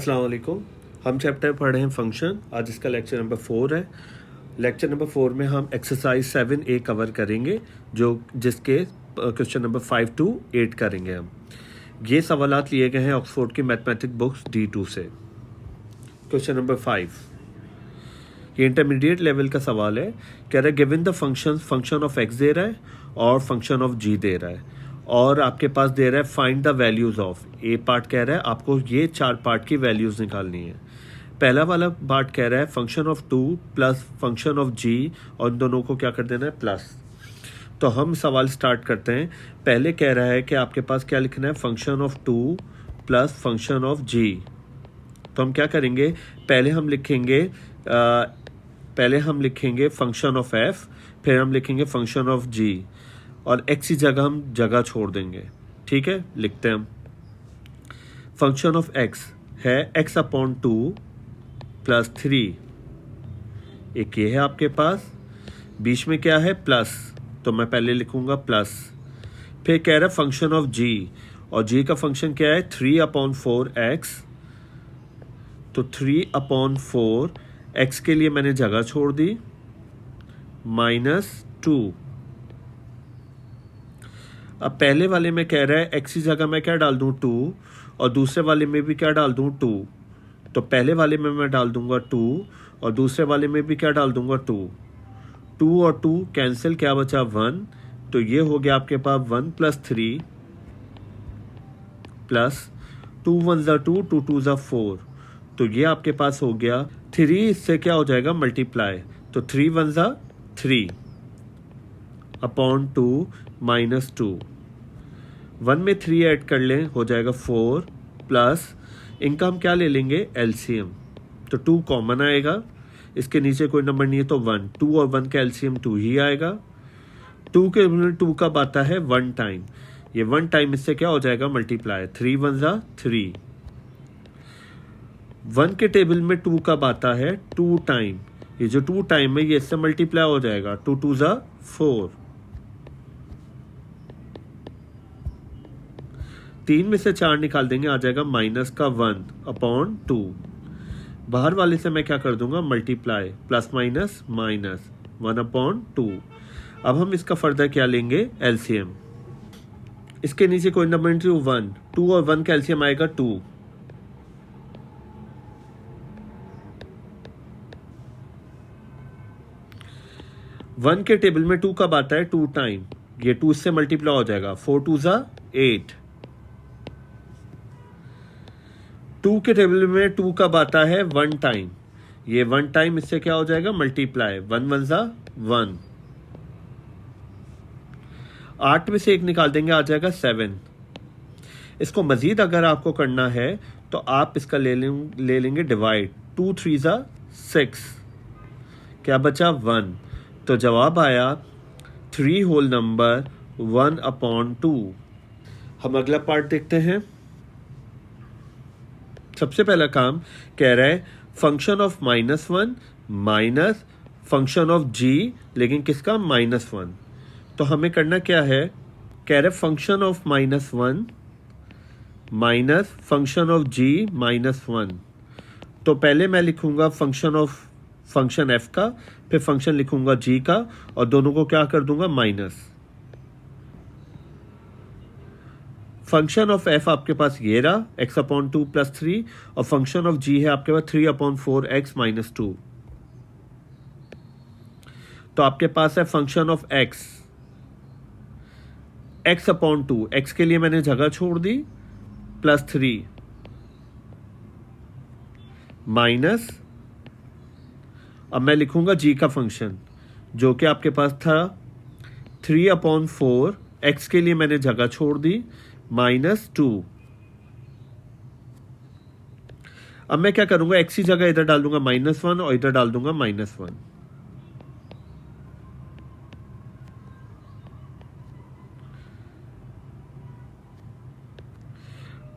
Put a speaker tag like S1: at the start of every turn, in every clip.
S1: अस्सलाम वालेकुम। हम चैप्टर पढ़ रहे हैं फंक्शन। आज इसका लेक्चर नंबर 4 है। लेक्चर नंबर 4 में हम एक्सरसाइज 7A कवर करेंगे, जो जिसके क्वेश्चन नंबर 5 to 8 करेंगे हम। ये सवालात लिए गए हैं ऑक्सफोर्ड की मैथमेटिक बुक्स D2 से। क्वेश्चन नंबर 5, ये इंटरमीडिएट लेवल का सवाल है। कह रहा है given the function of x दे रहा है और फंक्शन ऑफ जी दे रहा है, और आपके पास दे रहा है find the values of. A part कह रहा है आपको ये 4 पार्ट की वैल्यूज निकालनी है। पहला वाला पार्ट कह रहा है function of 2 plus function of g, और इन दोनों को क्या कर देना है, प्लस। तो हम सवाल स्टार्ट करते हैं। पहले कह रहा है कि आपके पास क्या लिखना है, function of 2 plus function of g. तो हम क्या करेंगे, पहले हम लिखेंगे फंक्शन ऑफ एफ, फिर हम लिखेंगे फंक्शन ऑफ जी, और एक्स की जगह हम जगह छोड़ देंगे। ठीक है, लिखते हैं हम। फंक्शन ऑफ एक्स है एक्स अपॉन 2 प्लस 3। एक ये है आपके पास, बीच में क्या है, प्लस, तो मैं पहले लिखूंगा प्लस। फिर कह रहा है फंक्शन ऑफ जी, और जी का फंक्शन क्या है, 3 अपॉन 4 एक्स। तो 3 अपॉन 4 एक्स के लिए मैंने जगह छोड़ दी, -2। अब पहले वाले में कह रहा है एक्स की जगह मैं क्या डाल दूं, 2, और दूसरे वाले में भी क्या डाल दूं, 2। तो पहले वाले में मैं डाल दूंगा 2, और दूसरे वाले में भी क्या डाल दूंगा, 2। 2 और 2 कैंसिल, क्या बचा, 1। तो ये हो गया आपके पास 1 + 3 प्लस 2 1 ज़ा 2, 2 2 ज़ा 4। तो ये आपके पास हो गया 3, इससे क्या हो जाएगा, मल्टीप्लाई। तो 3 1 ज़ा 3 अपॉन 2 -2। 1 में 3 ऐड कर लें, हो जाएगा 4, प्लस इनका हम क्या ले लेंगे, एलसीएम। तो 2 कॉमन आएगा, इसके नीचे कोई नंबर नहीं है, तो 1। 2 और 1 का एलसीएम 2 ही आएगा। 2 के 2 कब आता है, 1 टाइम। ये 1 टाइम इससे क्या हो जाएगा, मल्टीप्लाई। 3 1 ज़ा 3। 1 के टेबल में 2 कब आता है, 2 टाइम। ये जो 2 टाइम है ये इससे मल्टीप्लाई हो जाएगा, 2 2 ज़ा 4। 3 में से 4 निकाल देंगे, आ जाएगा -1 अपॉन 2। बाहर वाले से मैं क्या कर दूंगा, multiply, plus minus minus 1 upon 2। अब हम इसका फर्दर क्या लेंगे, एलसीएम। इसके नीचे कोई नंबर नहीं, 1। 2 और 1 का एलसीएम आएगा 2। वन के टेबल में 2 कब आता है, 2 टाइम। ये 2 से मल्टीप्लाई हो जाएगा, 4 2 ज़ा 8। 2 के टेबल में 2 कब आता है, 1 टाइम। ये 1 टाइम इससे क्या हो जाएगा, मल्टीप्लाई। 1 1 ज़ा 1। 8 में से 1 निकाल देंगे, आ जाएगा 7। इसको मजीद अगर आपको करना है तो आप इसका ले लेंगे डिवाइड। 2 3 ज़ा 6, क्या बचा, 1। तो जवाब आया 3 होल नंबर 1 अपॉन 2। हम अगला पार्ट देखते हैं। सबसे पहला काम कह रहा है function of -1 minus function of g, लेकिन किसका, -1। तो हमें करना क्या है, कह रहा है function of -1 minus function of g -1। तो पहले मैं लिखूंगा फंक्शन एफ का, फिर फंक्शन लिखूंगा जी का, और दोनों को क्या कर दूंगा, माइनस। फंक्शन ऑफ एफ आपके पास ये रहा, x अपॉन 2 + 3, और फंक्शन ऑफ जी है आपके पास 3 अपॉन 4 x -2। तो आपके पास है function of x upon 2, x के लिए मैंने जगह छोड़ दी, +3 माइनस, अब मैं लिखूंगा जी का फंक्शन, जो कि आपके पास था 3 अपॉन 4, x के लिए मैंने जगह छोड़ दी, -2। अब मैं क्या करूंगा, x की जगह इधर डाल दूंगा -1, और इधर डाल दूंगा -1।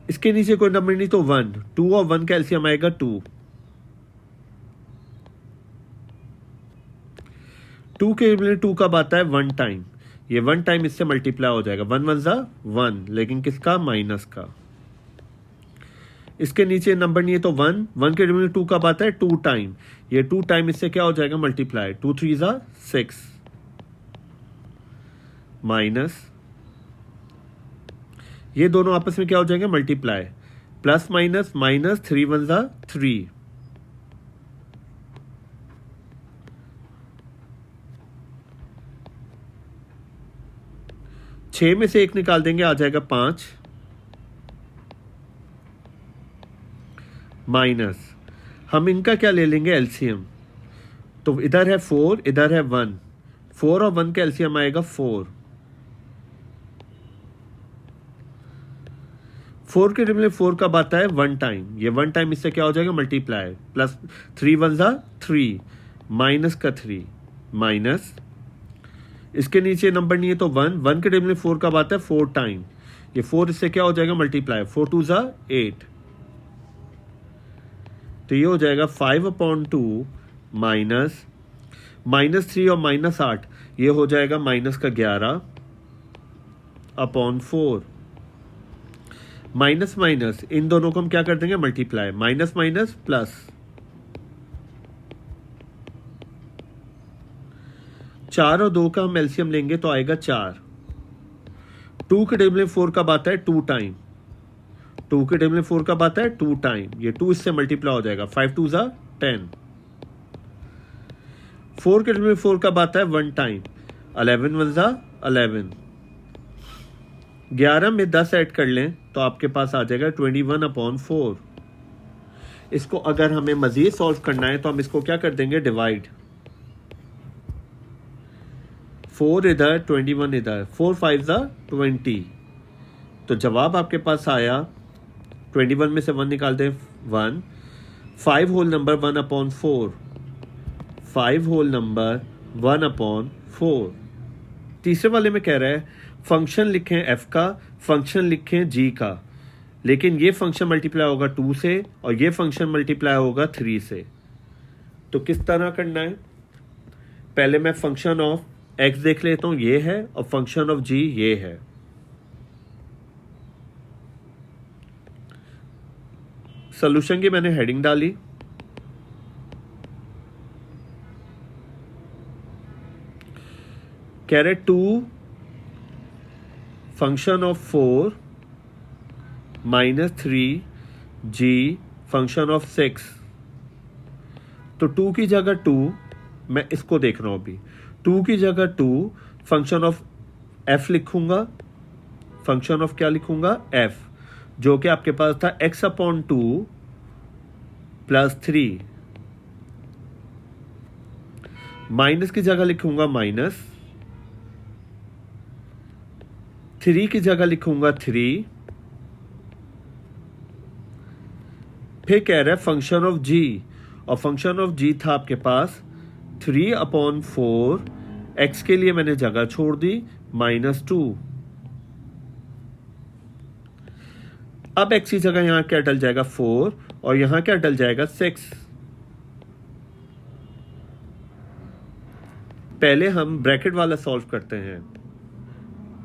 S1: इसके नीचे कोई नंबर नहीं, तो 1। 2 और 1 का एलसीएम आएगा 2। 2 के लिए 2 कब आता है, 1 टाइम। ये 1 टाइम इससे मल्टीप्लाई हो जाएगा, 1 1 ज़ा 1, लेकिन किसका, माइनस का। इसके नीचे नंबर नहीं है तो 1, 1 के टेबल में 2 कब आता है? 2 टाइम। ये 2 टाइम इससे क्या हो जाएगा? मल्टीप्लाई। 2 3 ज़ा 6 माइनस, ये दोनों आपस में क्या हो जाएंगे? मल्टीप्लाई। प्लस माइनस माइनस, 3 1 ज़ा 3, छः में से 1 निकाल देंगे, आ जाएगा 5 माइनस, हम इनका क्या ले लेंगे? एलसीएम। तो इधर है 4, इधर है 1, 4 और 1 का एलसीएम आएगा 4। 4 के टेबल में 4 कब आता है? 1 टाइम। ये 1 टाइम इससे क्या हो जाएगा? मल्टीप्लाई। प्लस 3 1 ज़ा 3 माइनस का 3 माइनस, इसके नीचे नंबर नहीं है तो 1, 1 के टेबल में 4 कब आता है? 4 टाइम। ये 4 इससे क्या हो जाएगा? मल्टीप्लाई। 4 2 ज़ा 8, तो ये हो जाएगा 5/2 माइनस, -3 और -8, ये हो जाएगा माइनस का 11/4। माइनस माइनस इन दोनों को हम क्या कर देंगे? मल्टीप्लाई। माइनस माइनस प्लस, 4 और 2 का हम एलसीएम लेंगे तो आएगा 4। 2 के टेबल में 4 कब आता है? 2 टाइम। 2 के टेबल में 4 कब आता है? 2 टाइम। ये 2 इससे मल्टीप्लाई हो जाएगा। 5 2 ज़ा 10। 4 के टेबल में 4 कब आता है? 1 टाइम। 11 1 ज़ा 11। 11 में 10 ऐड कर लें तो आपके पास आ जाएगा 21/4। इसको अगर हमें मजीद सॉल्व करना है तो हम इसको क्या कर देंगे? डिवाइड। 4 इधर, 21 इधर, 4 5 ज़ा 20। तो जवाब आपके पास आया, 21 में से 1 निकाल दें 1, 5 होल नंबर 1/4, 5 होल नंबर 1/4। तीसरे वाले में कह रहा है फंक्शन लिखें f का, फंक्शन लिखें g का, लेकिन ये फंक्शन मल्टीप्लाई होगा 2 से और ये फंक्शन मल्टीप्लाई होगा 3 से। तो किस तरह करना है? पहले मैं फंक्शन ऑफ x देख लेता हूं, ये है, और फंक्शन ऑफ g ये है। सॉल्यूशन की मैंने हेडिंग डाली, कह रहे 2 function of 4 -3 g function of 6। तो 2 की जगह 2, मैं इसको देख रहा हूं अभी, 2 की जगह 2 फंक्शन ऑफ f लिखूंगा। फंक्शन ऑफ क्या लिखूंगा? f, जो कि आपके पास था x/2 + 3। माइनस की जगह लिखूंगा माइनस, 3 की जगह लिखूंगा 3। फिर कह रहा है फंक्शन ऑफ g, और फंक्शन ऑफ g था आपके पास 3/4, x के लिए मैंने जगह छोड़ दी -2। अब x की जगह यहां क्या डल जाएगा? 4, और यहां क्या डल जाएगा? 6। पहले हम ब्रैकेट वाला सॉल्व करते हैं।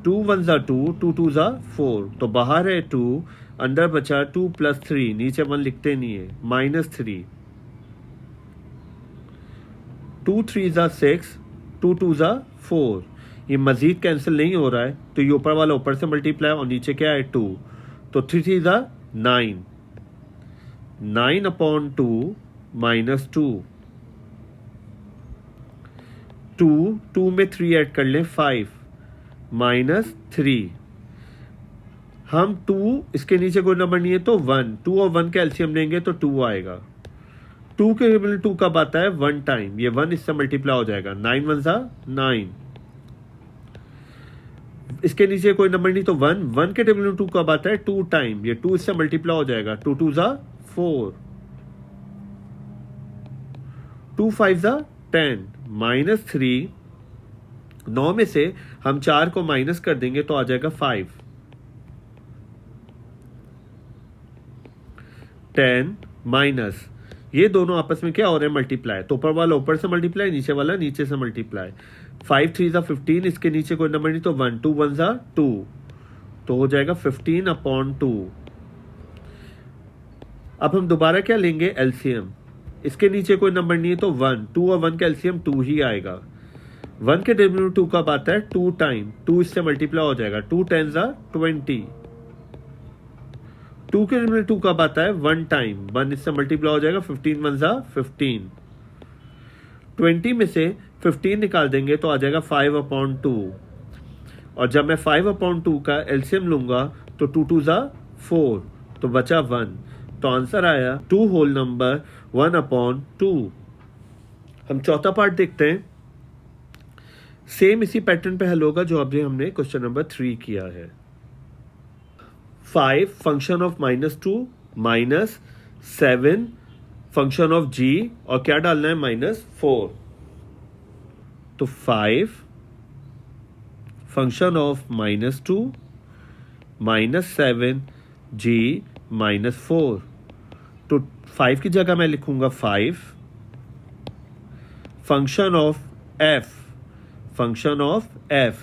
S1: 2 1 ज़ा 2, 2 2 ज़ा 4, तो बाहर है 2, अंदर बचा 2 + 3, नीचे 1 लिखते नहीं है, -3। 2 3 ज़ा 6, 2 2 ज़ा 4। ये मजीद कैंसिल नहीं हो रहा है, तो ये ऊपर वाला ऊपर से मल्टीप्लाई, और नीचे क्या है? 2। तो 3 3 ज़ा 9, 9/2 -2। 2 में 3 ऐड कर लें 5 -3। हम 2, इसके नीचे कोई नंबर नहीं है तो 1, 2 और 1 का एलसीएम लेंगे तो 2 आएगा। 2 के टेबल में 2 कब आता है? 1 टाइम। ये 1 इससे मल्टीप्लाई हो जाएगा, 9 1 ज़ा 9। इसके नीचे कोई नंबर नहीं तो 1, 1 के टेबल में 2 कब आता है? 2 टाइम। ये 2 इससे मल्टीप्लाई हो जाएगा, 2 2 ज़ा 4, 2 5 ज़ा 10, -3। 9 में से हम 4 को माइनस कर देंगे तो आ जाएगा 5, 10 माइनस, ये दोनों आपस में क्या हो रहे हैं? मल्टीप्लाई। तो ऊपर वाला ऊपर से मल्टीप्लाई, नीचे वाला नीचे से मल्टीप्लाई। 5 3 ज़ा 15, इसके नीचे कोई नंबर नहीं तो 1, 2 1 ज़ा 2, तो हो जाएगा 15/2। अब हम दोबारा क्या लेंगे, एलसीएम। इसके नीचे कोई नंबर नहीं है तो 1, 2 और 1 का एलसीएम 2 ही आएगा। 1 के डेरिवेटिव 2 कब आता है, 2 टाइम, 2 इससे मल्टीप्लाई हो जाएगा, 2 10 20। 2 के डेरिवेटिव 2 कब आता है, 1 टाइम, 1 इससे मल्टीप्लाई हो जाएगा, 15 1 15। 20 में से 15 निकाल देंगे तो आ जाएगा 5/2। और जब मैं 5/2 का एलसीएम लूंगा तो 2 2 4, तो बचा 1। तो आंसर आया 2 होल नंबर 1/2। हम चौथा पार्ट देखते हैं। सेम इसी पैटर्न पे हल होगा जो अभी हमने क्वेश्चन नंबर 3 किया है। 5 function of -2 -7 function of g, और क्या डालना है, -4। तो 5 फंक्शन ऑफ -2 -7 g -4। तो 5 की जगह मैं लिखूंगा 5 function of f, function of f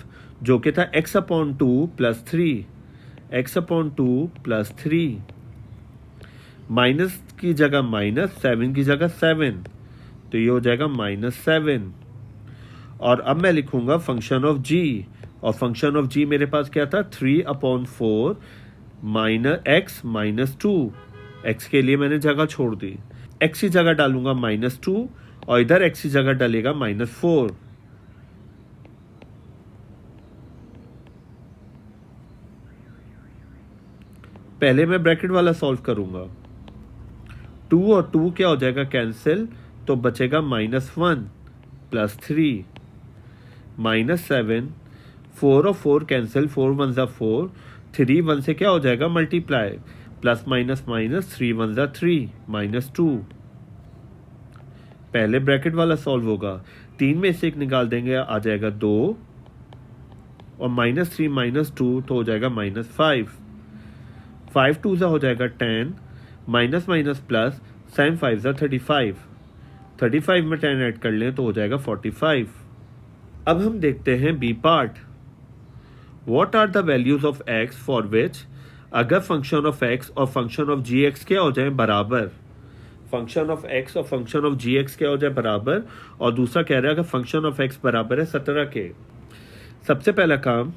S1: जो कि था x/2 + 3, x/2 + 3, माइनस की जगह माइनस, 7 की जगह 7, तो ये हो जाएगा -7। और अब मैं लिखूंगा फंक्शन ऑफ g, और फंक्शन ऑफ g मेरे पास क्या था, 3/4 x -2। x के लिए मैंने जगह छोड़ दी, x की जगह डालूंगा -2 और इधर x की जगह डालेगा -4। पहले मैं ब्रैकेट वाला सॉल्व करूंगा, 2 और 2 क्या हो जाएगा, कैंसिल, तो बचेगा -1 + 3 -7, 4 और 4 कैंसिल, 4 1 4, 3 1 से क्या हो जाएगा, मल्टीप्लाई, प्लस माइनस माइनस, 3 1 3 -2। पहले ब्रैकेट वाला सॉल्व होगा, 3 में से 1 निकाल देंगे, आ जाएगा 2, और -3 -2 तो हो जाएगा -5, 5 2 हो जाएगा 10, माइनस माइनस प्लस, 7 5 35, 35 में 10 ऐड कर लें तो हो जाएगा 45। अब हम देखते हैं B part. What are the values of x for which, अगर फंक्शन ऑफ x और फंक्शन ऑफ gx क्या हो जाए बराबर, फंक्शन ऑफ x और फंक्शन ऑफ gx क्या हो जाए बराबर, और दूसरा कह रहा है अगर फंक्शन ऑफ x बराबर है 17 के। सबसे पहला काम,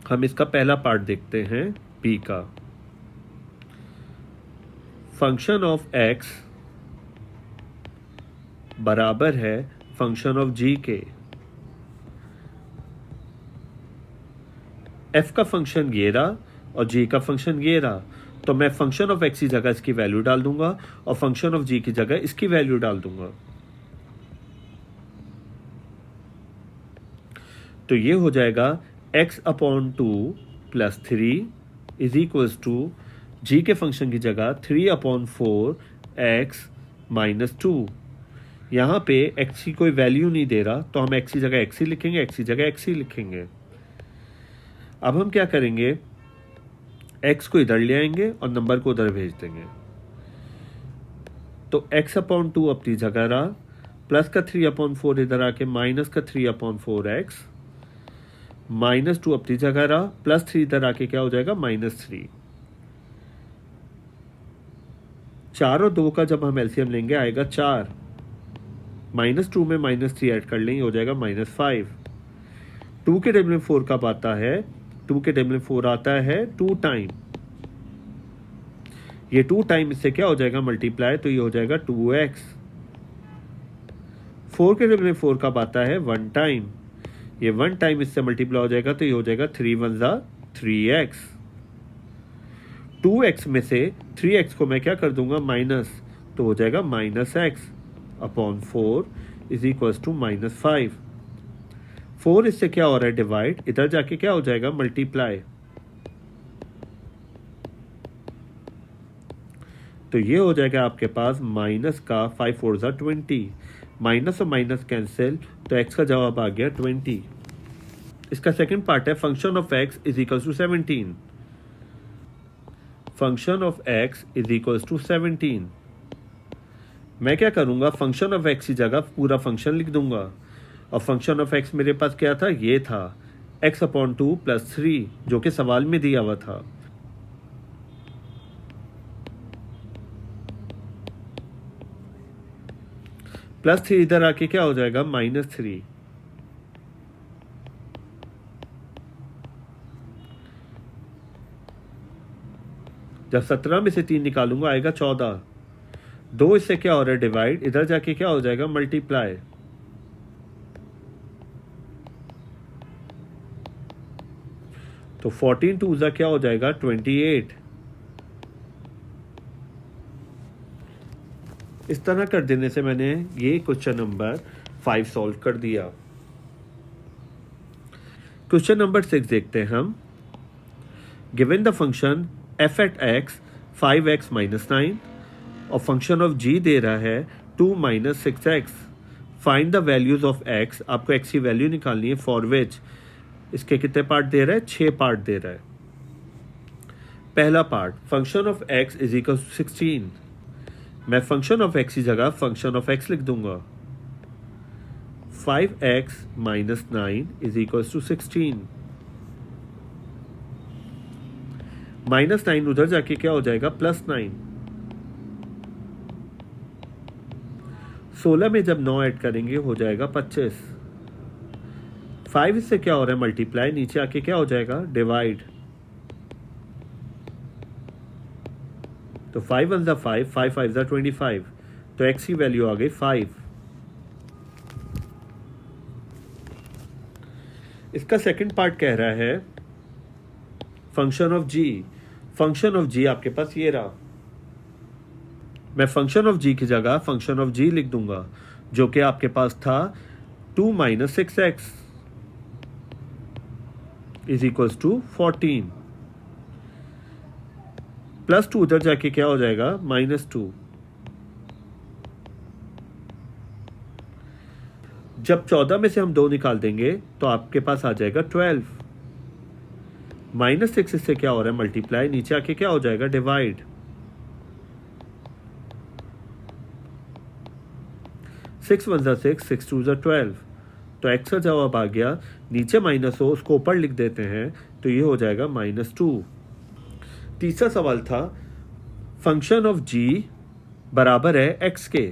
S1: हम इसका पहला पार्ट देखते हैं बी का। फंक्शन ऑफ x बराबर है फंक्शन ऑफ g के। f का फंक्शन ये रहा और g का फंक्शन ये रहा, तो मैं फंक्शन ऑफ x की जगह इसकी वैल्यू डाल दूंगा और फंक्शन ऑफ g की जगह इसकी वैल्यू डाल दूंगा। तो ये हो जाएगा x/2 + 3 is equals to g के फंक्शन की जगह 3/4 x -2। यहाँ पे x की कोई वैल्यू नहीं दे रहा, तो हम x की जगह x ही लिखेंगे, x की जगह x ही लिखेंगे। अब हम क्या करेंगे, x को इधर ले आएंगे और नंबर को उधर भेज देंगे। तो x/2 अपनी जगह रहा, प्लस का 3/4 इधर आके माइनस का 3/4x, -2 अपनी जगह रहा, प्लस 3 इधर आके क्या हो जाएगा, -3। 4 और 2 का जब हम एलसीएम लेंगे आएगा 4, -2 में -3 ऐड कर लेंगे, हो जाएगा -5। 2 के डेरिवेटिव 4 कब आता है, 2 के डेरिवेटिव 4 आता है 2 टाइम, ये 2 टाइम इससे क्या हो जाएगा मल्टीप्लाई, तो ये हो जाएगा 2x। 4 के डेरिवेटिव 4 कब आता है, 1 टाइम, ये 1 टाइम इससे मल्टीप्लाई हो जाएगा, तो ये हो जाएगा 3 1 3x। 2x में से 3x को मैं क्या कर दूंगा, माइनस, तो हो जाएगा -x/4 इज इक्वल टू -5। 4 इससे क्या हो रहा है, डिवाइड, इधर जाके क्या हो जाएगा, मल्टीप्लाई। तो ये हो जाएगा आपके पास माइनस का 5 4 20, माइनस और माइनस कैंसिल, तो x का जवाब आ गया 20। इसका सेकंड पार्ट है function of x is equal to 17। Function of x is equal to 17। मैं क्या करूंगा, फंक्शन ऑफ x की जगह पूरा फंक्शन लिख दूंगा, और फंक्शन ऑफ x मेरे पास क्या था, ये था x/2 + 3 जो कि सवाल में दिया हुआ था। +3 इधर आके क्या हो जाएगा -3। जब 17 में से 3 निकालूंगा आएगा 14। 2 इससे क्या हो रहा है डिवाइड, इधर जाके क्या हो जाएगा मल्टीप्लाई। तो 14 2 जा क्या हो जाएगा 28। इस तरह कर देने से मैंने ये क्वेश्चन नंबर 5 सॉल्व कर दिया। क्वेश्चन नंबर 6 देखते हैं हम। Given the function f at x 5x minus 9 और फंक्शन ऑफ g दे रहा है 2 minus 6x। Find the values of x। आपको x की वैल्यू निकालनी है फॉर विच। इसके कितने पार्ट दे रहा है 6 पार्ट दे रहा है। पहला part function of x is equal 16। मैं फंक्शन ऑफ x की जगह फंक्शन ऑफ x लिख दूंगा। 5x minus 9 is equal to 16। -9 उधर जाके क्या हो जाएगा +9। 16 में जब 9 ऐड करेंगे हो जाएगा 25। 5 इससे क्या हो रहा है मल्टीप्लाई, नीचे आके क्या हो जाएगा डिवाइड। तो 5 1 5, 5 5 25। तो x की वैल्यू आ गई 5। इसका सेकंड पार्ट कह रहा है function of g। Function of g आपके पास ये रहा। मैं फंक्शन ऑफ g की जगह फंक्शन ऑफ g लिख दूंगा जो कि आपके पास था 2 minus 6x is equals to 14। +2 उधर जाके क्या हो जाएगा -2। जब 14 में से हम 2 निकाल देंगे तो आपके पास आ जाएगा 12। -6 इससे क्या हो रहा है मल्टीप्लाई, नीचे आके क्या हो जाएगा डिवाइड। 6 1 6, 6 2 12। तो x का जवाब आ गया। नीचे माइनस हो उसको ऊपर लिख देते हैं तो ये हो जाएगा -2। तीसरा सवाल था फंक्शन ऑफ g बराबर है x के।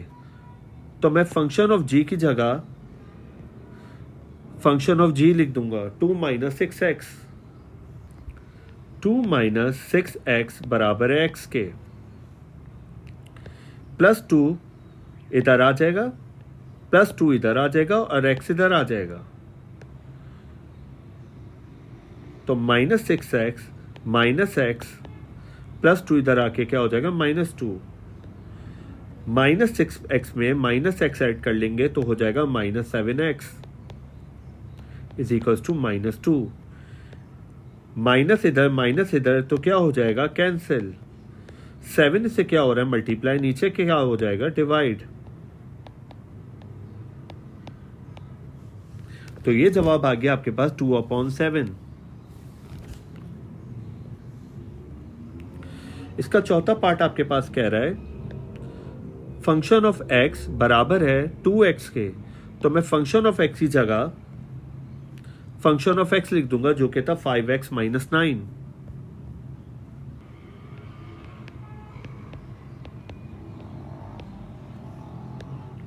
S1: तो मैं फंक्शन ऑफ g की जगह फंक्शन ऑफ g लिख दूंगा 2 माइनस 6x। 2 माइनस 6x बराबर है x के। +2 इधर आ जाएगा, +2 इधर आ जाएगा और x इधर आ जाएगा। तो -6x माइनस x +2 इधर आके क्या हो जाएगा -2। -6x में -x ऐड कर लेंगे तो हो जाएगा -7x is equals to -2। Minus इधर तो क्या हो जाएगा कैंसिल। 7 से क्या हो रहा है मल्टीप्लाई, नीचे क्या हो जाएगा डिवाइड। तो ये जवाब आ गया आपके पास 2/7। इसका चौथा पार्ट आपके पास कह रहा है फंक्शन ऑफ x बराबर है 2x के। तो मैं फंक्शन ऑफ x की जगह फंक्शन ऑफ x लिख दूंगा जो कि था 5x माइनस 9।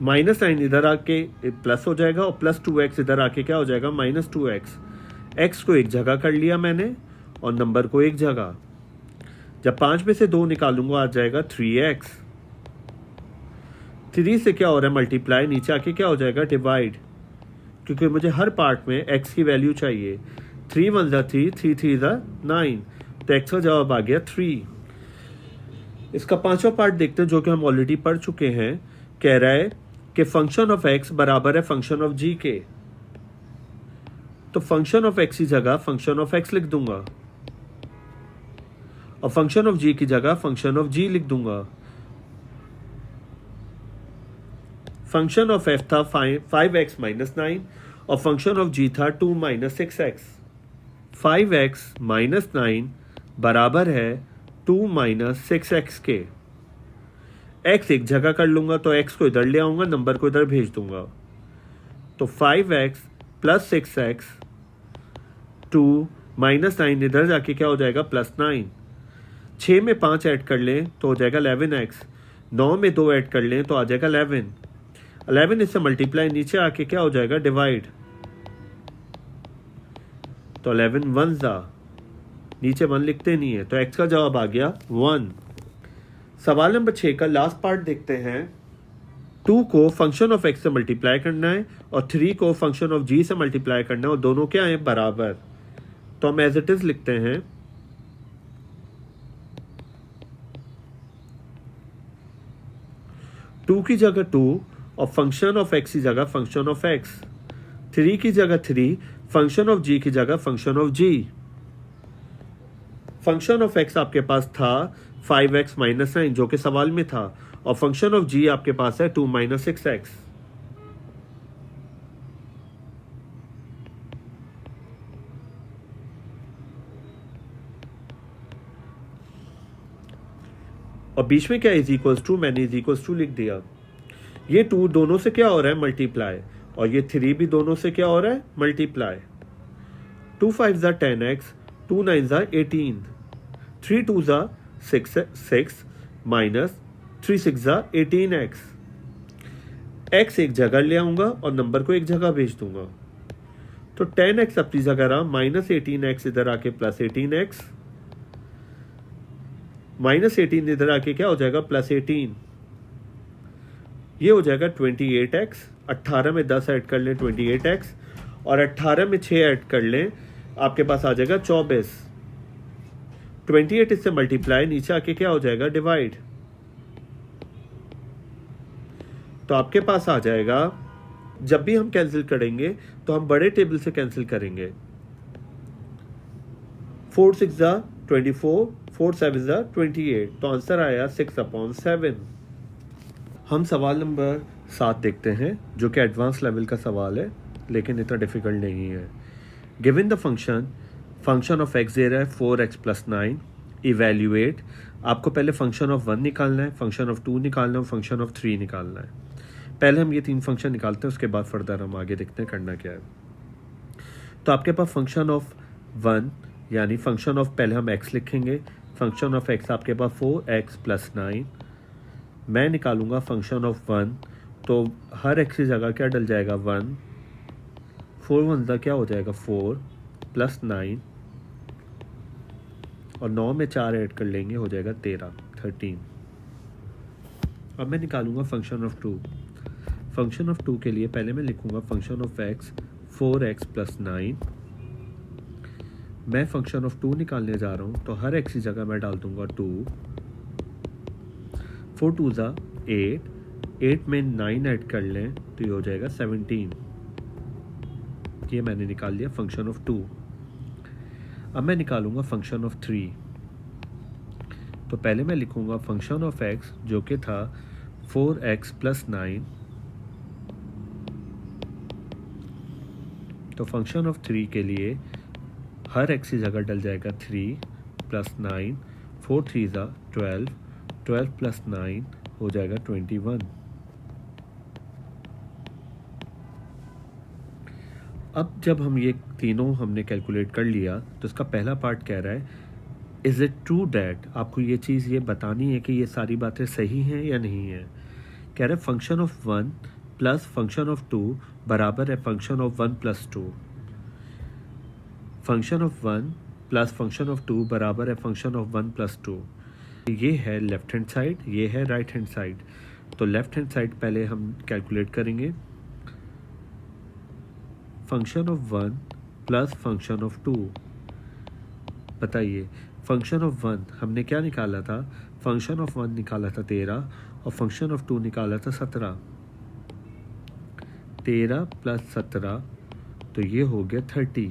S1: -9 इधर आके प्लस हो जाएगा और +2x इधर आके क्या हो जाएगा -2x। x को एक जगह कर लिया मैंने और नंबर को एक जगह। जब 5 में से 2 निकालूंगा आ जाएगा 3x। 3 से क्या हो रहा है मल्टीप्लाई, नीचे आके क्या हो जाएगा डिवाइड, क्योंकि मुझे हर पार्ट में x की वैल्यू चाहिए। 3 1 3, 3 3 9। तो x का जवाब आ गया 3। इसका पांचवा पार्ट देखते हैं जो कि हम ऑलरेडी पढ़ चुके हैं। कह रहा है कि फंक्शन ऑफ x बराबर है फंक्शन ऑफ g के। तो फंक्शन ऑफ x की जगह फंक्शन ऑफ x लिख दूंगा और फंक्शन ऑफ g की जगह फंक्शन ऑफ g लिख दूंगा। फंक्शन ऑफ f था 5x माइनस 9 और फंक्शन ऑफ g था 2 माइनस 6x। 5x माइनस 9 बराबर है 2 माइनस 6x के। x एक जगह कर लूंगा तो x को इधर ले आऊंगा, नंबर को इधर भेज दूंगा। तो 5x प्लस 6x 2 माइनस 9 इधर जाके क्या हो जाएगा +9। 6 में 5 ऐड कर लें तो हो जाएगा 11x। 9 में 2 ऐड कर लें तो आ जाएगा 11। 11 इससे मल्टीप्लाई, नीचे आके क्या हो जाएगा डिवाइड। तो 11 वन जा, नीचे 1 लिखते नहीं है, तो x का जवाब आ गया 1। सवाल नंबर 6 का लास्ट पार्ट देखते हैं। 2 को फंक्शन ऑफ x से मल्टीप्लाई करना है और 3 को फंक्शन ऑफ g से मल्टीप्लाई करना है और दोनों क्या है बराबर। तो हम एज इट इज लिखते हैं 2 की जगह 2 और फंक्शन ऑफ x की जगह फंक्शन ऑफ x, 3 की जगह 3, फंक्शन ऑफ g की जगह function of g। Function of x आपके पास था 5x माइनस 9 जो कि सवाल में था, और फंक्शन ऑफ g आपके पास है 2 माइनस 6x। और बीच में क्या इज इक्वल्स टू, मैंने इज इक्वल्स टू लिख दिया। ये 2 दोनों से क्या हो रहा है मल्टीप्लाई, और ये 3 भी दोनों से क्या हो रहा है मल्टीप्लाई। 2 5 जा 10x, 2 9 जा 18, 3 2 जा 6 माइनस 3 6 जा 18x। x एक जगह ले आऊंगा और नंबर को एक जगह भेज दूंगा। तो 10x अपनी जगह रहा, माइनस 18x इधर आके प्लस 18x, माइनस 18 इधर आके क्या हो जाएगा प्लस 18, ये हो जाएगा 28x। 18 में 10 ऐड कर लें 28x, और 18 में 6 ऐड कर लें आपके पास आ जाएगा 24। 28 इससे मल्टीप्लाई, नीचे आके क्या हो जाएगा डिवाइड। तो आपके पास आ जाएगा, जब भी हम कैंसिल करेंगे तो हम बड़े टेबल से कैंसिल करेंगे। 4 6 जा 24, 4 7 जा 28, तो आंसर आया 6/7। हम सवाल नंबर 7 देखते हैं जो कि एडवांस लेवल का सवाल है लेकिन इतना डिफिकल्ट नहीं है। Given the function of x दे रहा है 4x + 9, इवेल्युएट। आपको पहले फंक्शन ऑफ 1 निकालना है, फंक्शन ऑफ 2 निकालना है, फंक्शन ऑफ 3 निकालना है। पहले हम ये 3 फंक्शन निकालते हैं, उसके बाद फर्दर हम आगे देखते हैं करना क्या है। तो आपके पास फंक्शन ऑफ 1 यानी फंक्शन ऑफ, पहले हम x लिखेंगे, फंक्शन ऑफ x आपके पास 4x + 9। मैं निकालूंगा फंक्शन ऑफ 1, तो हर x की जगह क्या डल जाएगा 1, 4 1 का क्या हो जाएगा 4 + 9, और 9 में 4 ऐड कर लेंगे हो जाएगा 13। अब मैं निकालूंगा फंक्शन ऑफ 2। फंक्शन ऑफ 2 के लिए पहले मैं लिखूंगा फंक्शन ऑफ x 4x + 9। मैं फंक्शन ऑफ 2 निकालने जा रहा हूं, तो हर x की जगह मैं डाल दूंगा 2। 4 2 जा 8, 8 में 9 ऐड कर लें तो ये हो जाएगा 17। ये मैंने निकाल लिया फंक्शन ऑफ 2। अब मैं निकालूंगा फंक्शन ऑफ 3। तो पहले मैं लिखूंगा फंक्शन ऑफ x जो कि था 4x + 9। तो फंक्शन ऑफ 3 के लिए हर x की जगह डल जाएगा 3 + 9, 4 3 जा 12, 12 + 9 हो जाएगा 21। अब जब हम ये तीनों हमने कैलकुलेट कर लिया तो इसका पहला पार्ट कह रहा है इज़ इट ट्रू डैट, आपको ये चीज़ ये बतानी है कि ये सारी बातें सही हैं या नहीं है। कह रहा है function of 1 plus function of 2 बराबर है function of 1 + 2। Function of 1 plus function of 2 बराबर है फंक्शन ऑफ 1 + 2। ये है लेफ्ट हैंड साइड, ये है राइट हैंड साइड। तो लेफ्ट हैंड साइड पहले हम कैलकुलेट करेंगे, function of 1 plus function of 2। बताइए फंक्शन ऑफ 1 हमने क्या निकाला था, फंक्शन ऑफ 1 निकाला था 13 और फंक्शन ऑफ 2 निकाला था 17। 13 + 17 तो ये हो गया 30।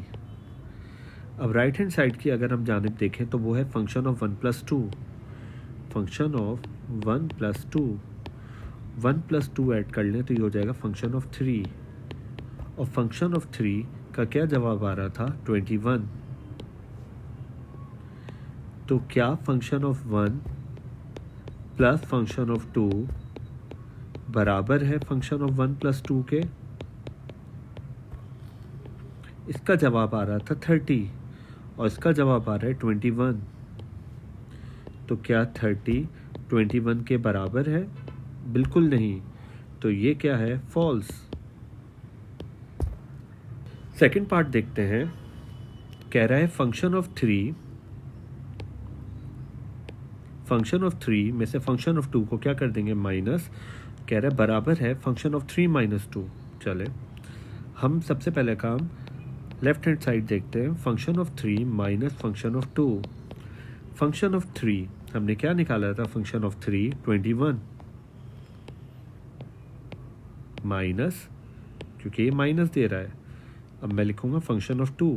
S1: अब राइट हैंड साइड की अगर हम जानिब देखें तो वो है function of 1 + 2। Function of 1 + 2, 1 + 2 add कर लें तो ये हो जाएगा फंक्शन ऑफ 3, और फंक्शन ऑफ 3 का क्या जवाब आ रहा था 21। तो क्या function of 1 plus function of 2 बराबर है फंक्शन ऑफ 1 + 2 के? इसका जवाब आ रहा था 30 और इसका जवाब आ रहा है 21। तो क्या 30 21 के बराबर है? बिल्कुल नहीं। तो ये क्या है, फॉल्स। सेकंड पार्ट देखते हैं, कह रहा है फंक्शन ऑफ थ्री में से फंक्शन ऑफ 2 को क्या कर देंगे, माइनस। कह रहा है बराबर है फंक्शन ऑफ 3 माइनस 2। चले हम सबसे पहले काम लेफ्ट हैंड साइड देखते हैं, function of 3 minus function of 2। Function of 3 हमने क्या निकाला था, फंक्शन ऑफ 3 21 माइनस, क्योंकि ये माइनस दे रहा है, अब मैं लिखूंगा फंक्शन ऑफ 2।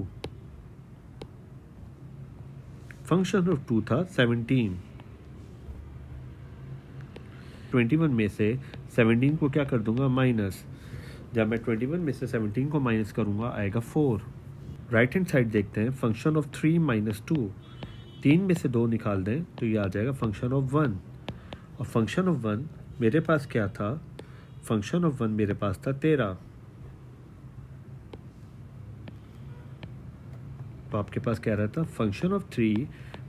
S1: फंक्शन ऑफ 2 था 17। 21 में से 17 को क्या कर दूंगा, माइनस। जब मैं 21 में से 17 को माइनस करूंगा आएगा 4। राइट हैंड साइड देखते हैं, फंक्शन ऑफ 3 माइनस 2। 3 में से 2 निकाल दें तो ये आ जाएगा फंक्शन ऑफ 1। और फंक्शन ऑफ 1 मेरे पास क्या था, फंक्शन ऑफ 1 मेरे पास था 13। तो आपके पास क्या रहता, function of 3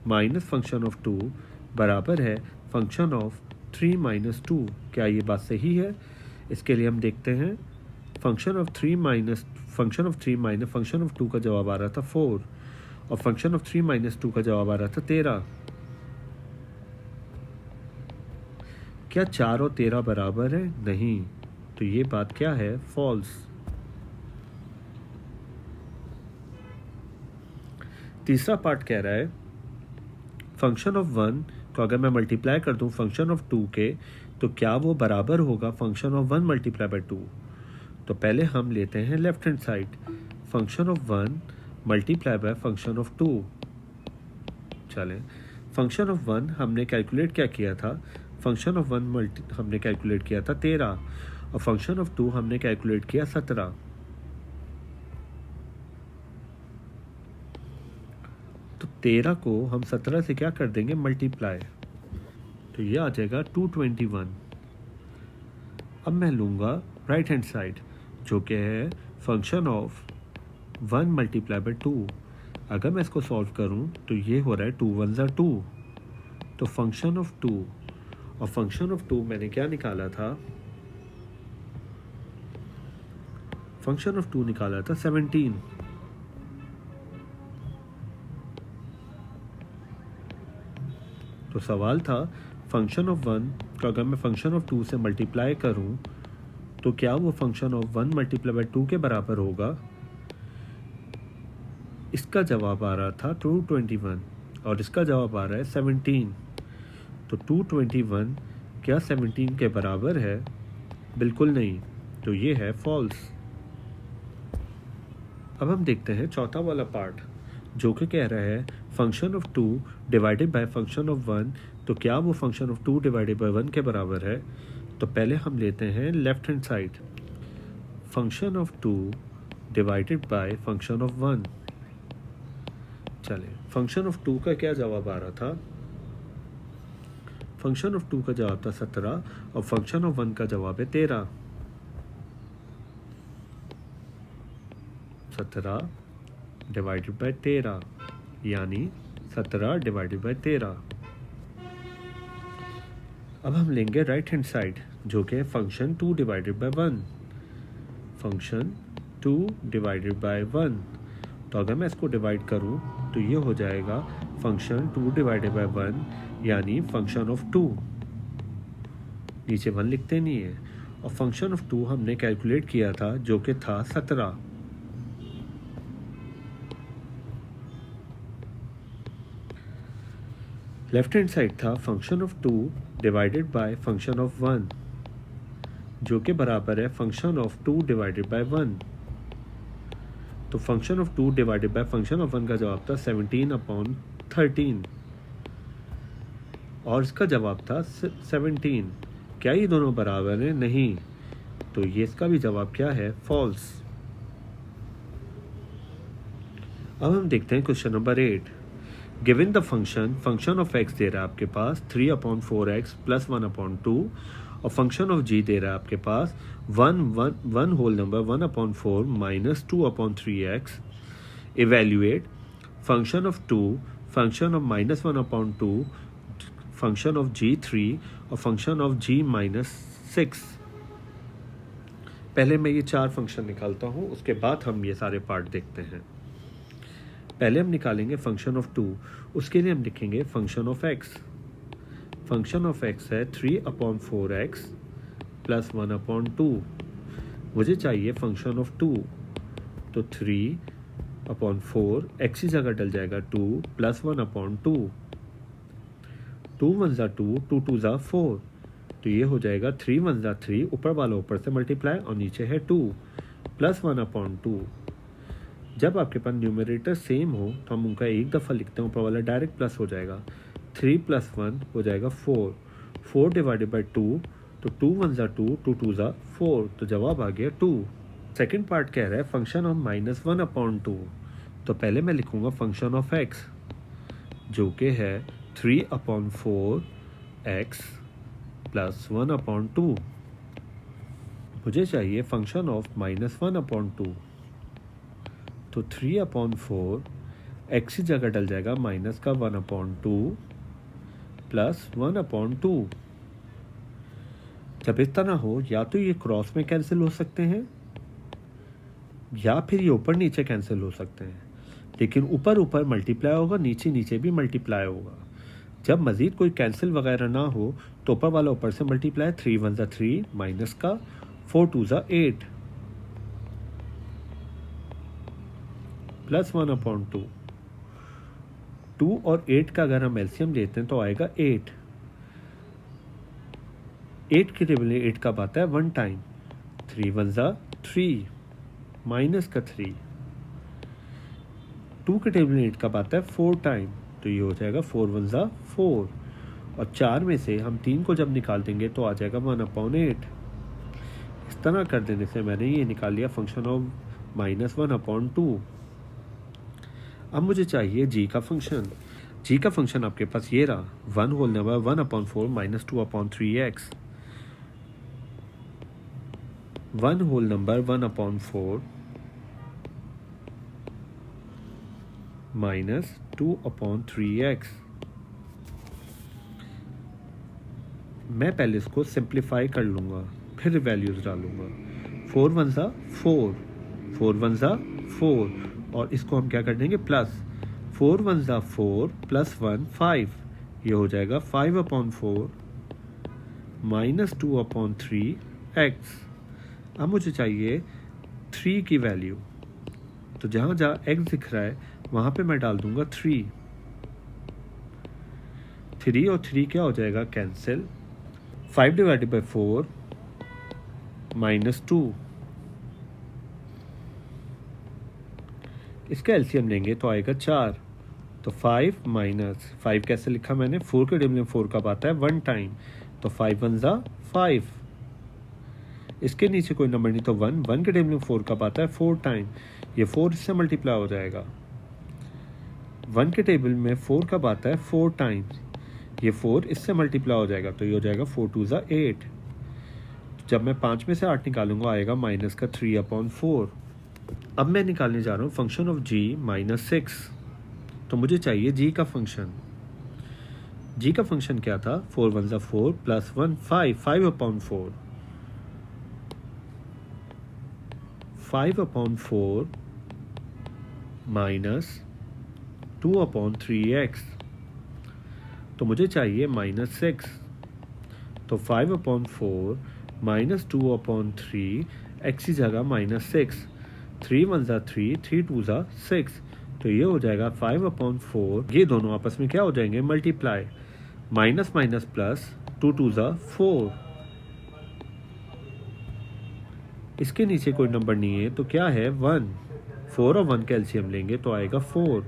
S1: minus function of 2 बराबर है फंक्शन ऑफ 3 माइनस 2। क्या ये बात सही है? इसके लिए हम देखते हैं, function of 3 minus function of 2 का जवाब आ रहा था 4 और फंक्शन ऑफ 3 माइनस 2 का जवाब आ रहा था 13। क्या 4 और 13 बराबर है? नहीं। तो ये बात क्या है, फॉल्स। तीसरा पार्ट कह रहा है फंक्शन ऑफ 1 को अगर मैं मल्टीप्लाई कर दूं फंक्शन ऑफ 2 के, तो क्या वो बराबर होगा फंक्शन ऑफ 1 मल्टीप्लाई बाय 2। तो पहले हम लेते हैं left hand side, function of 1 multiply by function of 2। चलें, फंक्शन ऑफ 1 हमने कैलकुलेट क्या किया था, फंक्शन ऑफ 1 हमने कैलकुलेट किया था 13 और फंक्शन ऑफ 2 हमने कैलकुलेट किया 17। तो 13 को हम 17 से क्या कर देंगे, मल्टीप्लाई, तो ये आ जाएगा 221। अब मैं लूँगा राइट हैंड साइड जो कि है फंक्शन ऑफ 1 मल्टीप्लाई बाय 2। अगर मैं इसको सॉल्व करूं तो ये हो रहा है 2 1 ज़ा 2, तो फंक्शन ऑफ 2 और फंक्शन ऑफ 2 मैंने क्या निकाला था, फंक्शन ऑफ 2 निकाला था 17। तो सवाल था फंक्शन ऑफ 1 को अगर मैं फंक्शन ऑफ 2 से मल्टीप्लाई करूं तो क्या वो फंक्शन ऑफ 1 मल्टीप्लाई बाय 2 के बराबर होगा। इसका जवाब आ रहा था 221 और इसका जवाब आ रहा है 17। तो 221 क्या 17 के बराबर है? बिल्कुल नहीं, तो ये है फॉल्स। अब हम देखते हैं चौथा वाला पार्ट जो कि कह रहा है function of 2 divided by function of 1, तो क्या वो फंक्शन ऑफ 2 डिवाइडेड बाय 1 के बराबर है। तो पहले हम लेते हैं left hand side, function of 2 divided by function of 1। चले, फंक्शन ऑफ 2 का क्या जवाब आ रहा था, फंक्शन ऑफ 2 का जवाब था 17 और फंक्शन ऑफ 1 का जवाब है 13। 17 डिवाइडेड बाय 13 यानी 17 डिवाइडेड बाय 13। अब हम लेंगे राइट हैंड साइड जो कि है function 2 divided by 1, function 2 divided by 1। तो अगर मैं इसको डिवाइड करूं तो ये हो जाएगा फंक्शन 2 डिवाइडेड बाय 1 यानी फंक्शन ऑफ 2। नीचे 1 लिखते नहीं है और फंक्शन ऑफ 2 हमने कैलकुलेट किया था जो कि था 17। लेफ्ट हैंड साइड था function of 2 divided by function of 1 जो कि बराबर है फंक्शन ऑफ 2 डिवाइडेड बाय 1। तो function of 2 divided by function of 1 का जवाब था 17/13 और इसका जवाब था 17। क्या ये दोनों बराबर हैं? नहीं। तो ये इसका भी जवाब क्या है, फॉल्स। अब हम देखते हैं question number 8। Given the function of x दे रहा है आपके पास 3/4x प्लस 1/2 और फंक्शन ऑफ g दे रहा है आपके पास 1 whole number 1/4 minus 2/3x। Evaluate function of 2, function of minus 1/2, function of g3 और फंक्शन ऑफ g-6। पहले मैं ये 4 फंक्शन निकालता हूँ, उसके बाद हम ये सारे पार्ट देखते हैं। पहले हम निकालेंगे फंक्शन ऑफ 2, उसके लिए हम लिखेंगे function of x। Function of x है 3/4x प्लस 1/2। मुझे चाहिए फंक्शन ऑफ 2, तो 3/4 x की जगह डल जाएगा 2 प्लस 1/2। 2 1 ज़ा 2, 2 2 ज़ा 4, तो ये हो जाएगा 3 1 ज़ा 3, ऊपर वाला ऊपर से मल्टीप्लाई और नीचे है 2 प्लस 1/2। जब आपके पास न्यूमरेटर सेम हो तो हम उनका एक दफ़ा लिखते हैं, ऊपर वाला डायरेक्ट प्लस हो जाएगा। 3 + 1 हो जाएगा 4, 4 डिवाइडेड बाई 2, तो 2 1 ज़ा 2, 2 2 ज़ा 4, तो जवाब आ गया 2। सेकेंड पार्ट कह रहा है फंक्शन ऑफ -1/2, तो पहले मैं लिखूंगा फंक्शन ऑफ x, जो कि है 3/4x प्लस 1/2। मुझे चाहिए फंक्शन ऑफ -1/2, तो 3/4 x की जगह डल जाएगा माइनस का 1/2 प्लस 1/2। जब इस तरह हो, या तो ये क्रॉस में कैंसिल हो सकते हैं या फिर ये ऊपर नीचे कैंसिल हो सकते हैं, लेकिन ऊपर ऊपर मल्टीप्लाई होगा, नीचे नीचे भी मल्टीप्लाई होगा। जब मज़ीद कोई कैंसिल वगैरह ना हो तो ऊपर वाला ऊपर से मल्टीप्लाई, 3 1 ज़ा 3 माइनस का 4 2 ज़ा 8 प्लस 1/2। 2 और 8 का अगर हम एलसीएम लेते हैं तो आएगा 8। 8 के टेबल में 8 कब आता है? 1 टाइम। 3 1 ज़ा 3 माइनस का 3। 2 के टेबल में 8 कब आता है? 4 टाइम, तो ये हो जाएगा 4 1 ज़ा 4, और 4 में से हम 3 को जब निकाल देंगे तो आ जाएगा 1/8। इस तरह कर देने से मैंने ये निकाल लिया फंक्शन ऑफ -1/2। अब मुझे चाहिए g का फंक्शन। g का फंक्शन आपके पास ये रहा, 1 whole number 1/4 minus 2/3x। 1 whole number 1/4 minus 2/3x। मैं पहले इसको सिंप्लीफाई कर लूँगा, फिर वैल्यूज़ डालूँगा। 4 1 ज़ा 4, 4 1 ज़ा 4, और इसको हम क्या कर देंगे? प्लस 4 1 ज़ा 4 प्लस 1 5, ये हो जाएगा 5/4 माइनस 2/3x। अब मुझे चाहिए 3 की वैल्यू, तो जहाँ जहाँ x दिख रहा है वहाँ पे मैं डाल दूँगा 3। 3 और 3 क्या हो जाएगा? कैंसिल। 5 डिवाइडेड बाई 4 माइनस 2, इसका एलसीएम लेंगे तो आएगा 4, तो 5 माइनस 5 कैसे लिखा मैंने? 4 के टेबल में 4 कब आता है? 1 टाइम, तो 5 1 ज़ा 5। इसके नीचे कोई नंबर नहीं, तो 1 1 के टेबल में 4 कब आता है? 4 टाइम, ये 4 इससे मल्टीप्लाई हो जाएगा। 1 के टेबल में 4 कब आता है? 4 टाइम्स, ये 4 इससे मल्टीप्लाई हो जाएगा, तो ये हो जाएगा 4 2 ज़ा 8। जब मैं 5 में से 8 निकालूंगा आएगा माइनस का 3/4। अब मैं निकालने जा रहा हूँ फंक्शन ऑफ g -6, तो मुझे चाहिए g का फंक्शन। g का फंक्शन क्या था? 4 1 ज़ा 4 प्लस 1 5, 5/4, 5/4 माइनस 2/3x, तो मुझे चाहिए -6, तो 5/4 माइनस 2/3, x की जगह -6, 3 1 ज़ा 3, 3 2 ज़ा 6, तो ये हो जाएगा 5/4। ये दोनों आपस में क्या हो जाएंगे? मल्टीप्लाई, माइनस माइनस प्लस, 2 2 ज़ा 4। इसके नीचे कोई नंबर नहीं है, तो क्या है? 1। 4 और 1 का एलसीएम लेंगे तो आएगा 4।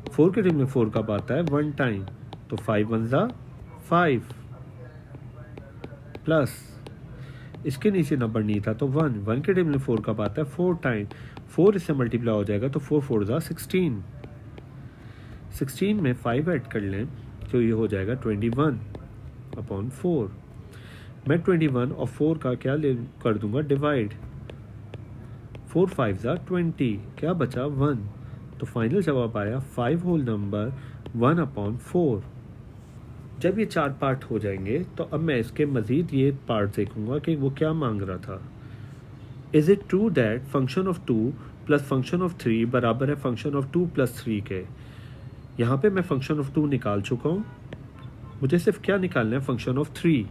S1: 4 के टेबल में 4 कब आता है? 1 टाइम, तो 5 1 ज़ा 5 प्लस, इसके नीचे नंबर नहीं था तो 1 1 के टेबल में 4 कब आता है? 4 टाइम, 4 इससे मल्टीप्लाई हो जाएगा, तो 4 4 ज़ा 16। 16 में 5 ऐड कर लें तो ये हो जाएगा 21/4। मैं 21 और 4 का क्या ले कर दूंगा? डिवाइड। 4 5 ज़ा 20, क्या बचा? 1, तो फाइनल जवाब आया 5 होल नंबर 1/4। जब ये 4 पार्ट हो जाएंगे तो अब मैं इसके मज़ीद ये पार्ट देखूंगा कि वो क्या मांग रहा था। Is it true that function of 2 plus function of 3 बराबर है फंक्शन ऑफ 2 प्लस 3 के। यहाँ पे मैं फंक्शन ऑफ 2 निकाल चुका हूँ, मुझे सिर्फ क्या निकालना है, फंक्शन ऑफ 3।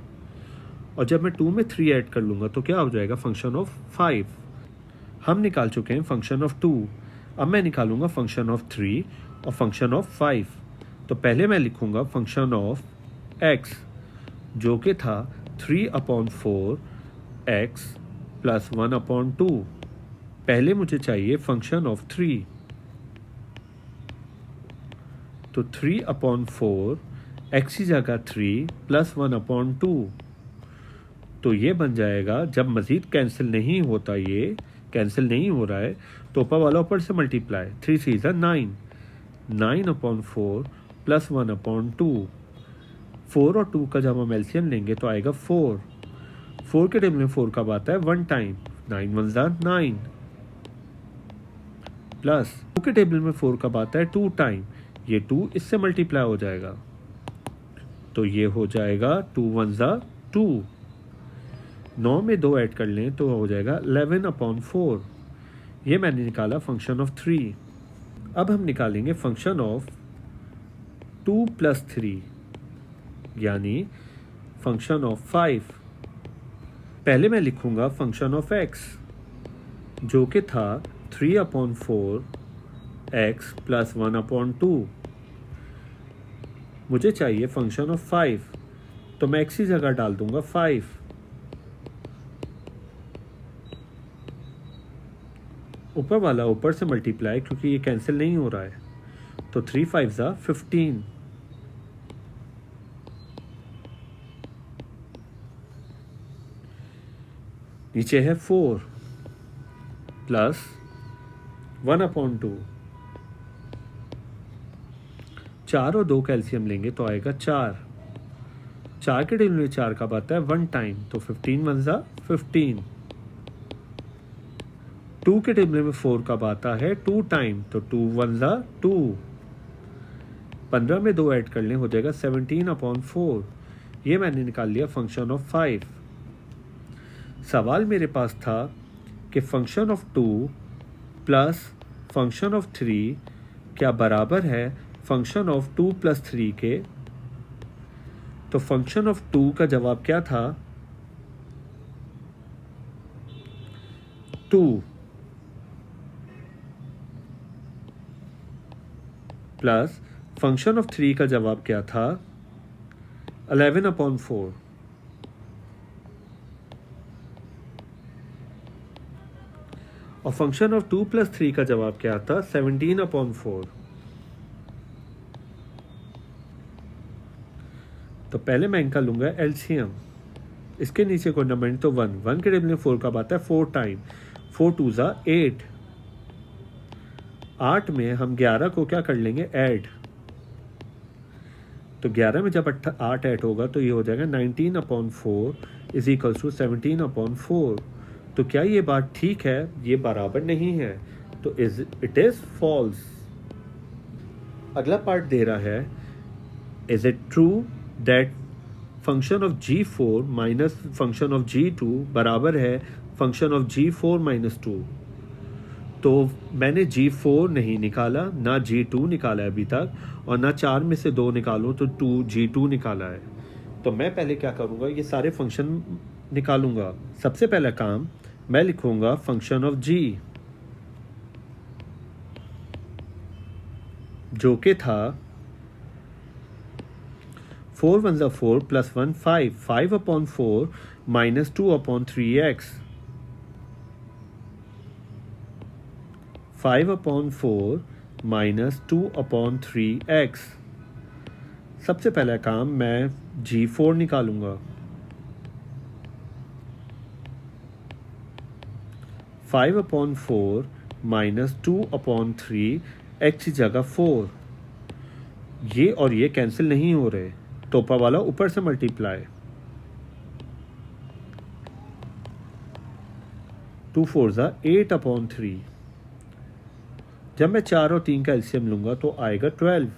S1: और जब मैं 2 में 3 ऐड कर लूँगा तो क्या हो जाएगा, फंक्शन ऑफ 5। हम निकाल चुके हैं फंक्शन ऑफ 2, अब मैं निकालूंगा फंक्शन ऑफ 3 और फंक्शन ऑफ 5। तो पहले मैं लिखूंगा फंक्शन ऑफ x जो कि था 3/4 x प्लस 1/2। पहले मुझे चाहिए फंक्शन ऑफ 3, तो 3/4 x की जगह 3 प्लस 1/2। तो ये बन जाएगा, जब मज़ीद कैंसिल नहीं होता, ये कैंसिल नहीं हो रहा है तो ऊपर वाला ऊपर से मल्टीप्लाई, 3 3 9, 9/4 प्लस 1/2। 4 और 2 का जब हम एलसीएम लेंगे तो आएगा 4। 4 के टेबल में 4 कब आता है, 1 टाइम, 9 1 9। प्लस 2 के टेबल में 4 कब आता है, 2 टाइम, ये 2 इससे मल्टीप्लाई हो जाएगा, तो ये हो जाएगा 2 1 2। 9 में 2 ऐड कर लें तो हो जाएगा 11/4। ये मैंने निकाला फंक्शन ऑफ 3। अब हम निकालेंगे फंक्शन ऑफ 2 प्लस 3 यानी फंक्शन ऑफ 5। पहले मैं लिखूंगा फंक्शन ऑफ x जो कि था 3/4 x प्लस 1/2। मुझे चाहिए फंक्शन ऑफ 5, तो मैं x की जगह डाल दूंगा 5। ऊपर वाला ऊपर से मल्टीप्लाई, क्योंकि ये कैंसिल नहीं हो रहा है, तो 3 5 15। नीचे है 4 प्लस 1/2। 4 और 2 कैल्शियम लेंगे तो आएगा 4। 4 के टेबल में 4 कब आता है, 1 टाइम, तो 15 1 15। 2 के टेबल में 4 कब आता है, 2 टाइम, तो 2 1 2। 15 में 2 ऐड कर लें हो जाएगा 17/4। ये मैंने निकाल लिया फंक्शन ऑफ 5। सवाल मेरे पास था कि function of 2 plus function of 3 क्या बराबर है फंक्शन ऑफ 2 प्लस 3 के। तो फंक्शन ऑफ 2 का जवाब क्या था, 2 प्लस फंक्शन ऑफ 3 का जवाब क्या था, 11/4। और फंक्शन ऑफ 2 प्लस 3 का जवाब क्या था, 17/4। तो पहले मैं इनका लूंगा एलसीएम। इसके नीचे कोई नंबर नहीं तो 1 के टेबल में 4 कब आता है, 4 टाइम, 4 2 8। 8 में हम 11 को क्या कर लेंगे, ऐड, तो 11 में जब 8 ऐड होगा तो ये हो जाएगा 19/4 इज इक्वल टू 17/4। तो क्या ये बात ठीक है, ये बराबर नहीं है, तो इट इज फॉल्स। अगला पार्ट दे रहा है, is it true that function of G4 minus function of G2 बराबर है फंक्शन ऑफ G4 माइनस 2। तो मैंने G4 नहीं निकाला, ना G2 निकाला है अभी तक, और ना 4 में से 2 निकालूं तो G2 निकाला है। तो मैं पहले क्या करूँगा, ये सारे फंक्शन निकालूंगा। सबसे पहला काम मैं लिखूंगा फंक्शन ऑफ G जो कि था 4 1 4 plus 1 5, 5/4 minus 2/3x, 5/4 minus 2/3x। सबसे पहला काम मैं G4 निकालूंगा। 5/4 माइनस 2/3 x की जगह 4। ये और ये कैंसिल नहीं हो रहे, तो ऊपर वाला ऊपर से मल्टीप्लाई, 2 4 8/3। जब मैं 4 और 3 का एलसीएम लूंगा तो आएगा 12।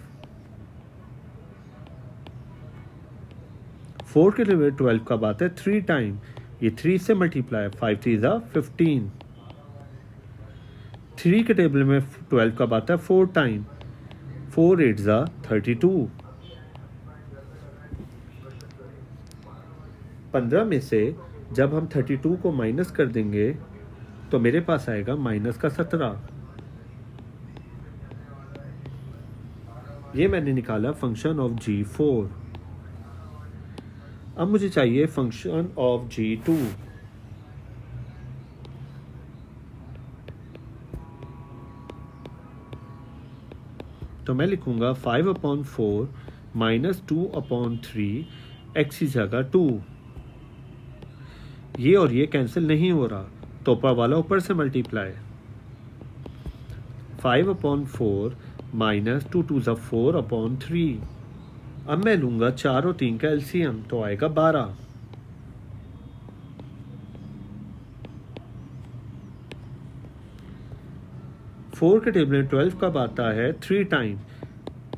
S1: 4 के टेबल में 12 कब आता है? 3 टाइम, ये 3 से मल्टीप्लाई, 5 3 ज़ा 15। 3 के टेबल में 12 कब आता है? 4 टाइम, 4 8 ज़ा 32। 15 में से जब हम 32 को माइनस कर देंगे तो मेरे पास आएगा माइनस का 17। ये मैंने निकाला फंक्शन ऑफ G4। अब मुझे चाहिए फंक्शन ऑफ G2। तो मैं लिखूंगा 5/4 माइनस 2/3 x की जगह 2। ये और ये कैंसिल नहीं हो रहा तो ऊपर वाला ऊपर से मल्टीप्लाई। 5/4 माइनस 2 2 ज़ा 4/3। अब मैं लूंगा 4 और 3 का एलसीएम तो आएगा 12। 4 के टेबल में 12 कब आता है? 3 टाइम,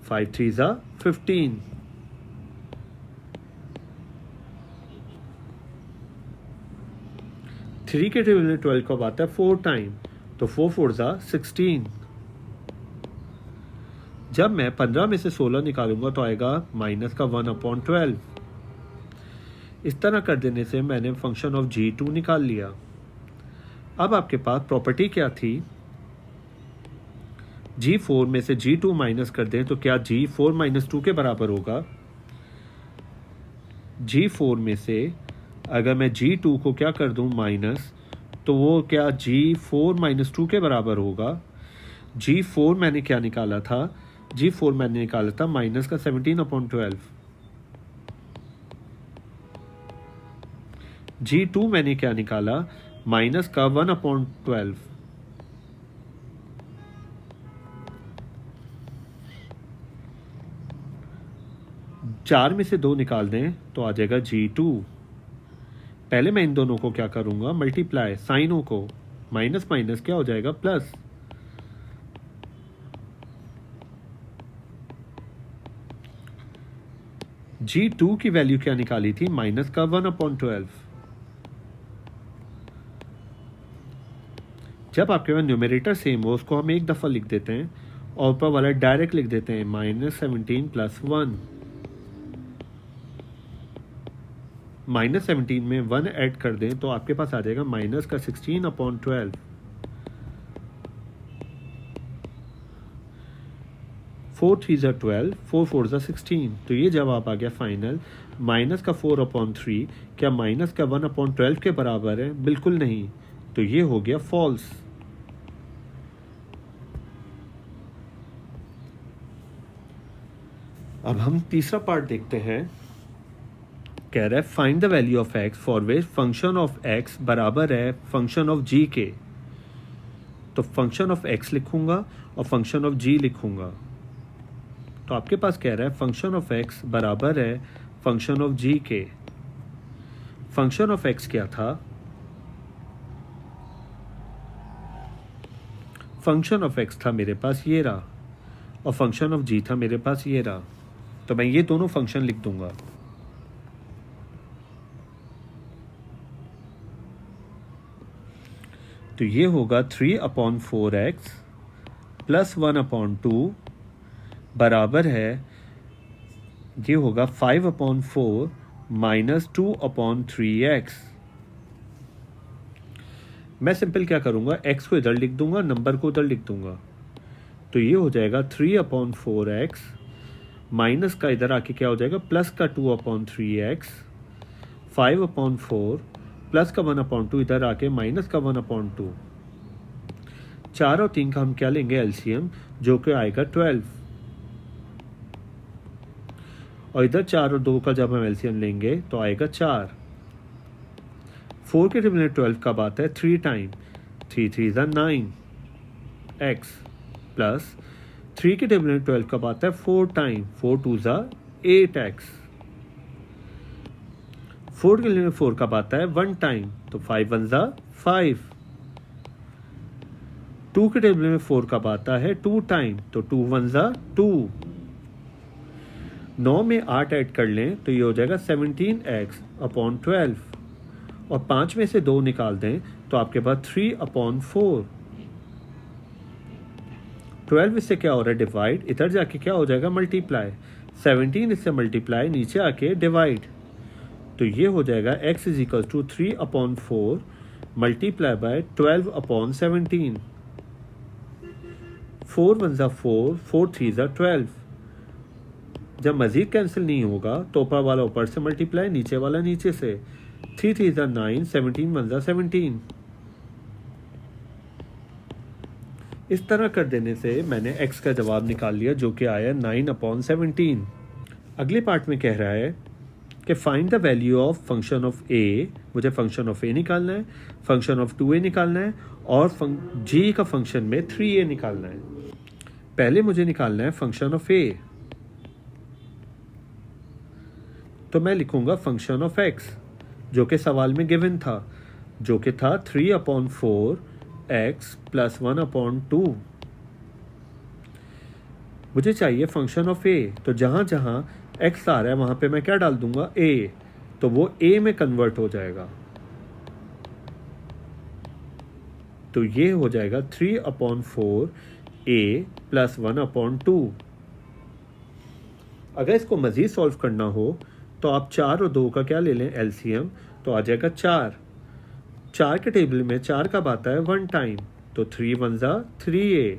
S1: 5 3 ज़ा 15। 3 के टेबल में 12 कब आता है? 4 टाइम, तो 4 4 ज़ा 16। जब मैं 15 में से 16 निकालूंगा तो आएगा माइनस का 1/12। इस तरह कर देने से मैंने फंक्शन ऑफ G2 निकाल लिया। अब आपके पास प्रॉपर्टी क्या थी? G4 में से G2 माइनस कर दें तो क्या G4 माइनस 2 के बराबर होगा? G4 में से अगर मैं G2 को क्या कर दूं माइनस, तो वो क्या G4 माइनस 2 के बराबर होगा? G4 मैंने क्या निकाला था? G4 मैंने निकाला था माइनस का 17/12। G2 मैंने क्या निकाला? माइनस का 1/12। चार में से 2 निकाल दें तो आ जाएगा G2। पहले मैं इन दोनों को क्या करूंगा? मल्टीप्लाई, साइनों को, माइनस माइनस क्या हो जाएगा? प्लस। G2 की वैल्यू क्या निकाली थी? माइनस का 1/12। जब आपके पास न्यूमरेटर सेम हो उसको हम एक दफ़ा लिख देते हैं और ऊपर वाला डायरेक्ट लिख देते हैं, -17 + 1। -17 में 1 ऐड कर दें तो आपके पास आ जाएगा माइनस का 16/12। 4 3 ज़ा 12, 4 4 ज़ा 16। तो ये जवाब आ गया फाइनल, माइनस का 4/3 क्या माइनस का 1/12 के बराबर है? बिल्कुल नहीं, तो ये हो गया फॉल्स। अब हम तीसरा पार्ट देखते हैं। कह रहा है find the value of x for which function of x बराबर है फंक्शन ऑफ g के। तो फंक्शन ऑफ x लिखूंगा और फंक्शन ऑफ g लिखूंगा। तो आपके पास कह रहा है फंक्शन ऑफ x बराबर है फंक्शन ऑफ g के। फंक्शन ऑफ x क्या था? फंक्शन ऑफ x था मेरे पास ये रहा, और फंक्शन ऑफ g था मेरे पास ये रहा। तो मैं ये दोनों फंक्शन लिख दूंगा। तो ये होगा 3/4x + 1/2 बराबर है, ये होगा 5/4 - 2/3x। मैं सिंपल क्या करूँगा? x को इधर लिख दूंगा, नंबर को उधर लिख दूंगा। तो ये हो जाएगा 3/4x माइनस का इधर आके क्या हो जाएगा? प्लस का 2/3x, 5/4 प्लस का 1/2 इधर आके माइनस का 1/2। 4 और 3 का हम क्या लेंगे? एलसीएम, जो कि आएगा 12। और इधर 4 और 2 का जब हम एलसीएम लेंगे तो आएगा 4। 4 के टेबल में 12 कब आता है? 3 टाइम, 3 3 ज़ा 9 x प्लस 3 के टेबल में 12 कब आता है? 4 टाइम, 4 2 ज़ा 8x। 4 के टेबल में 4 कब आता है? 1 टाइम, तो 5 1 ज़ा 5। 2 के टेबल में 4 कब आता है? 2 टाइम, तो 2 1 ज़ा 2। 9 में 8 ऐड कर लें तो ये हो जाएगा 17x/12 और 5 में से 2 निकाल दें तो आपके पास 3/4। 12 इससे क्या हो रहा है डिवाइड, इधर जाके क्या हो जाएगा मल्टीप्लाई, 17 इससे मल्टीप्लाई, नीचे आके डिवाइड, तो ये हो जाएगा x is equal to 3/4 multiply by 12/17। 4 1 ज़ा 4, 4 3 ज़ा 12। जब मजीद कैंसिल नहीं होगा तो ऊपर वाला ऊपर से मल्टीप्लाई, नीचे वाला नीचे से, 3 3 ज़ा 9, 17 1 ज़ा 17। इस तरह कर देने से मैंने x का जवाब निकाल लिया जो कि आया 9/17। अगले पार्ट में कह रहा है कि find the value of function of a, मुझे फंक्शन ऑफ a निकालना है, फंक्शन ऑफ 2a निकालना है और g का फंक्शन में 3a निकालना है। पहले मुझे निकालना है फंक्शन ऑफ a, तो मैं लिखूंगा फंक्शन ऑफ x जो कि सवाल में गिवन था, जो कि था 3/4x + 1/2। मुझे चाहिए फंक्शन ऑफ a, तो जहां जहां x आ रहा है वहां पे मैं क्या डाल दूंगा a, तो वो a में कन्वर्ट हो जाएगा, तो ये हो जाएगा 3/4a + 1/2। अगर इसको मजीद सॉल्व करना हो तो आप 4 और 2 का क्या ले लें एलसीएम, तो आ जाएगा 4। 4 के टेबल में 4 कब आता है 1 टाइम, तो 3 1 ज़ा 3a,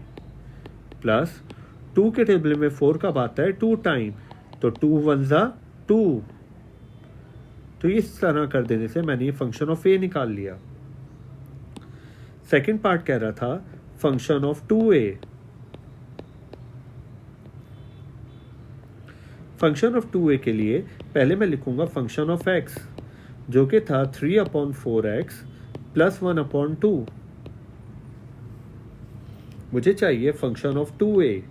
S1: प्लस 2 के टेबल में 4 कब आता है 2 टाइम, तो 2 1 ज़ा 2। तो इस तरह कर देने से मैंने ये फंक्शन ऑफ a निकाल लिया। सेकंड पार्ट कह रहा था function of 2a। Function of 2a के लिए पहले मैं लिखूंगा फंक्शन ऑफ x जो कि था 3/4x + 1/2। मुझे चाहिए फंक्शन ऑफ 2a,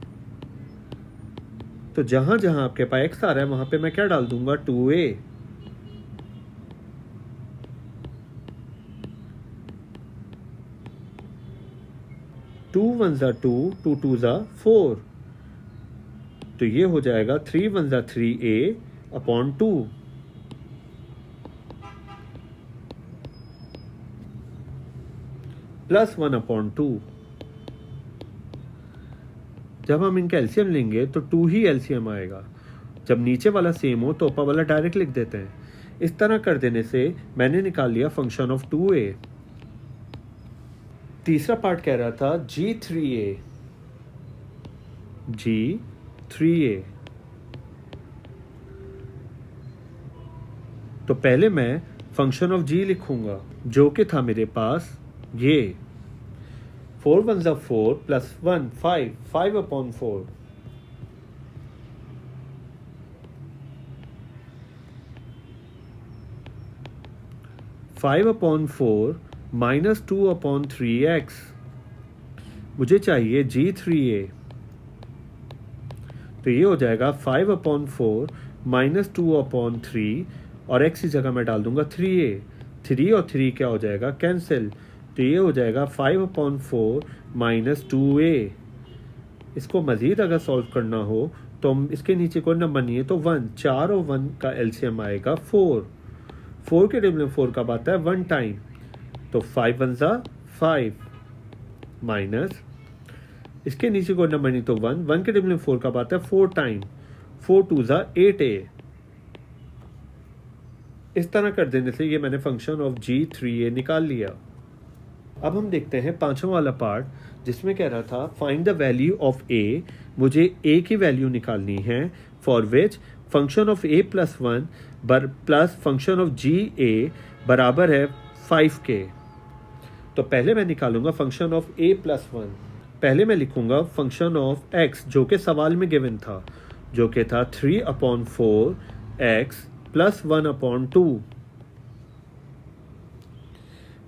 S1: तो जहां जहां आपके पास x आ रहा है वहां पे मैं क्या डाल दूंगा 2a। टू 1 ज़ा 2, 2 2 ज़ा 4, तो ये हो जाएगा 3 1 ज़ा 3a/2 + 1/2। जब हम इनका एलसीएम लेंगे तो 2 ही एलसीएम आएगा, जब नीचे वाला सेम हो तो ऊपर वाला डायरेक्ट लिख देते हैं। इस तरह कर देने से मैंने निकाल लिया फंक्शन ऑफ 2a। तीसरा पार्ट कह रहा था g3a। तो पहले मैं फंक्शन ऑफ g लिखूंगा जो कि था मेरे पास ये 4 1 ज़ा 4 + 1 5, 5/4। -2/3x। मुझे चाहिए g3a, तो ये हो जाएगा 5/4 -2/3 और x की जगह मैं डाल दूंगा 3a। 3 और 3 क्या हो जाएगा कैंसिल, तो ये हो जाएगा 5/4 -2a। इसको मज़ीद अगर सॉल्व करना हो तो इसके नीचे कोई नंबर नहीं है तो 1, 4 और 1 का एलसीएम आएगा 4। 4 के टेबल में 4 कब आता है 1 टाइम, तो 5 1 ज़ा 5 माइनस इसके नीचे कोई नंबर नहीं तो 1, 1 के टेबल में 4 कब आता है 4 टाइम, 4 2 ज़ा 8a। इस तरह कर देने से ये मैंने फंक्शन ऑफ g3a निकाल लिया। अब हम देखते हैं पांचवा वाला पार्ट जिसमें कह रहा था find the value of a। मुझे a की वैल्यू निकालनी है for which function of a + 1 plus function of g a बराबर है 5 के। तो पहले मैं निकालूंगा फंक्शन ऑफ a + 1। पहले मैं लिखूंगा फंक्शन ऑफ x जो कि सवाल में गिवन था, जो कि था 3/4x + 1/2।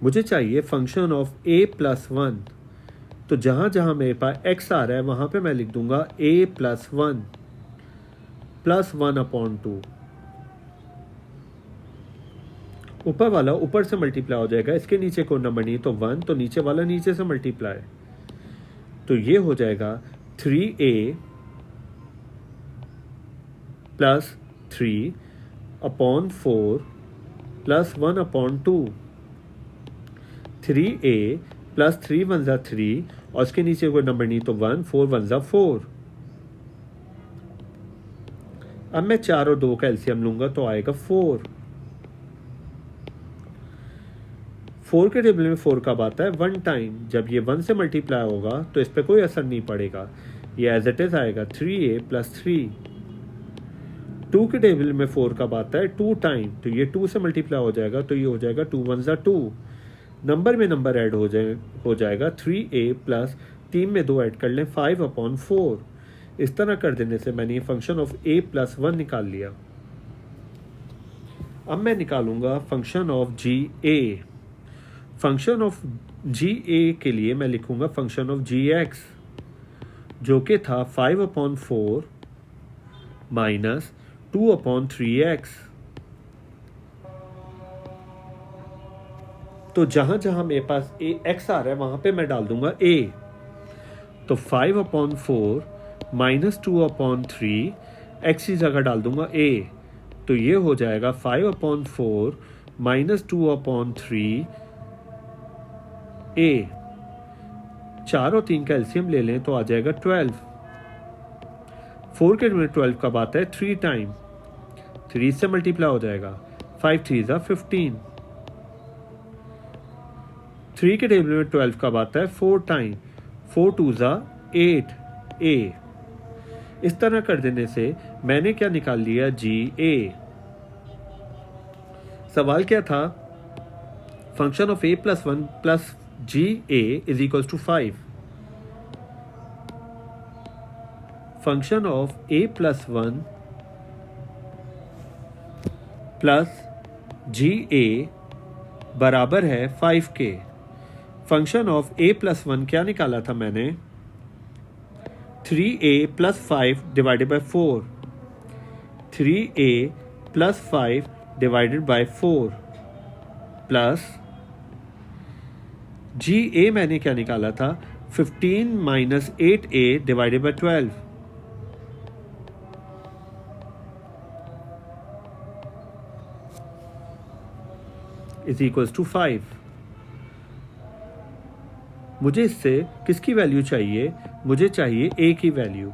S1: मुझे चाहिए फंक्शन ऑफ a + 1, तो जहां जहां मेरे पास x आ रहा है वहां पे मैं लिख दूंगा a + 1 + 1/2। ऊपर वाला ऊपर से मल्टीप्लाई हो जाएगा, इसके नीचे कोई नंबर नहीं तो 1, तो नीचे वाला नीचे से मल्टीप्लाई, तो ये हो जाएगा 3a plus 3 upon 4 plus 1 upon 2, 3a plus 3 one ज़ा 3 और इसके नीचे कोई नंबर नहीं तो 1, 4 वन ज़ा 4। अब मैं 4 और 2 का एलसीएम लूंगा तो आएगा 4। 4 के टेबल में 4 कब आता है? 1 टाइम। जब ये 1 से मल्टीप्लाई होगा तो इस पर कोई असर नहीं पड़ेगा, ये एज इट इज आएगा 3a प्लस 3। 2 के टेबल में 4 कब आता है? 2 टाइम, तो ये 2 से मल्टीप्लाई हो जाएगा तो ये हो जाएगा 2 वन ज़ा 2। नंबर में नंबर ऐड हो जाएगा 3a प्लस 3 में 2 ऐड कर लें 5 अपॉन 4। इस तरह कर देने से मैंने ये फंक्शन ऑफ a प्लस 1 निकाल लिया। अब मैं निकालूंगा function of g a. Function of g a के लिए मैं लिखूंगा फंक्शन ऑफ जी एक्स, जो कि था 5 अपॉन 4 माइनस 2 अपॉन 3x। तो जहां जहां मेरे पास x आ रहा है वहां पे मैं डाल दूंगा a। तो 5 अपॉन 4 माइनस 2 अपॉन 3 x की जगह डाल दूंगा a, तो ये हो जाएगा 5 अपॉन 4 माइनस 2 अपॉन 3 a। 4 और 3 का एलसीएम ले लें तो आ जाएगा 12। 4 के में 12 कब आता है? 3 टाइम, 3 से मल्टीप्लाई हो जाएगा, 5 3 ज़ा 15। 3 के टेबल में 12 कब आता है? 4 टाइम, 4 2 ज़ा 8 a। इस तरह कर देने से मैंने क्या निकाल लिया? जी ए। सवाल क्या था? Function of a plus 1 plus g a is equal to 5। Function of a plus 1 plus g a बराबर है 5 के। फंक्शन ऑफ a प्लस 1 क्या निकाला था मैंने? 3a plus 5 divided by 4। 3a plus 5 divided by 4 plus g a मैंने क्या निकाला था? 15 minus 8a divided by 12। Is equals to 5। मुझे इससे किसकी वैल्यू चाहिए? मुझे चाहिए a की वैल्यू।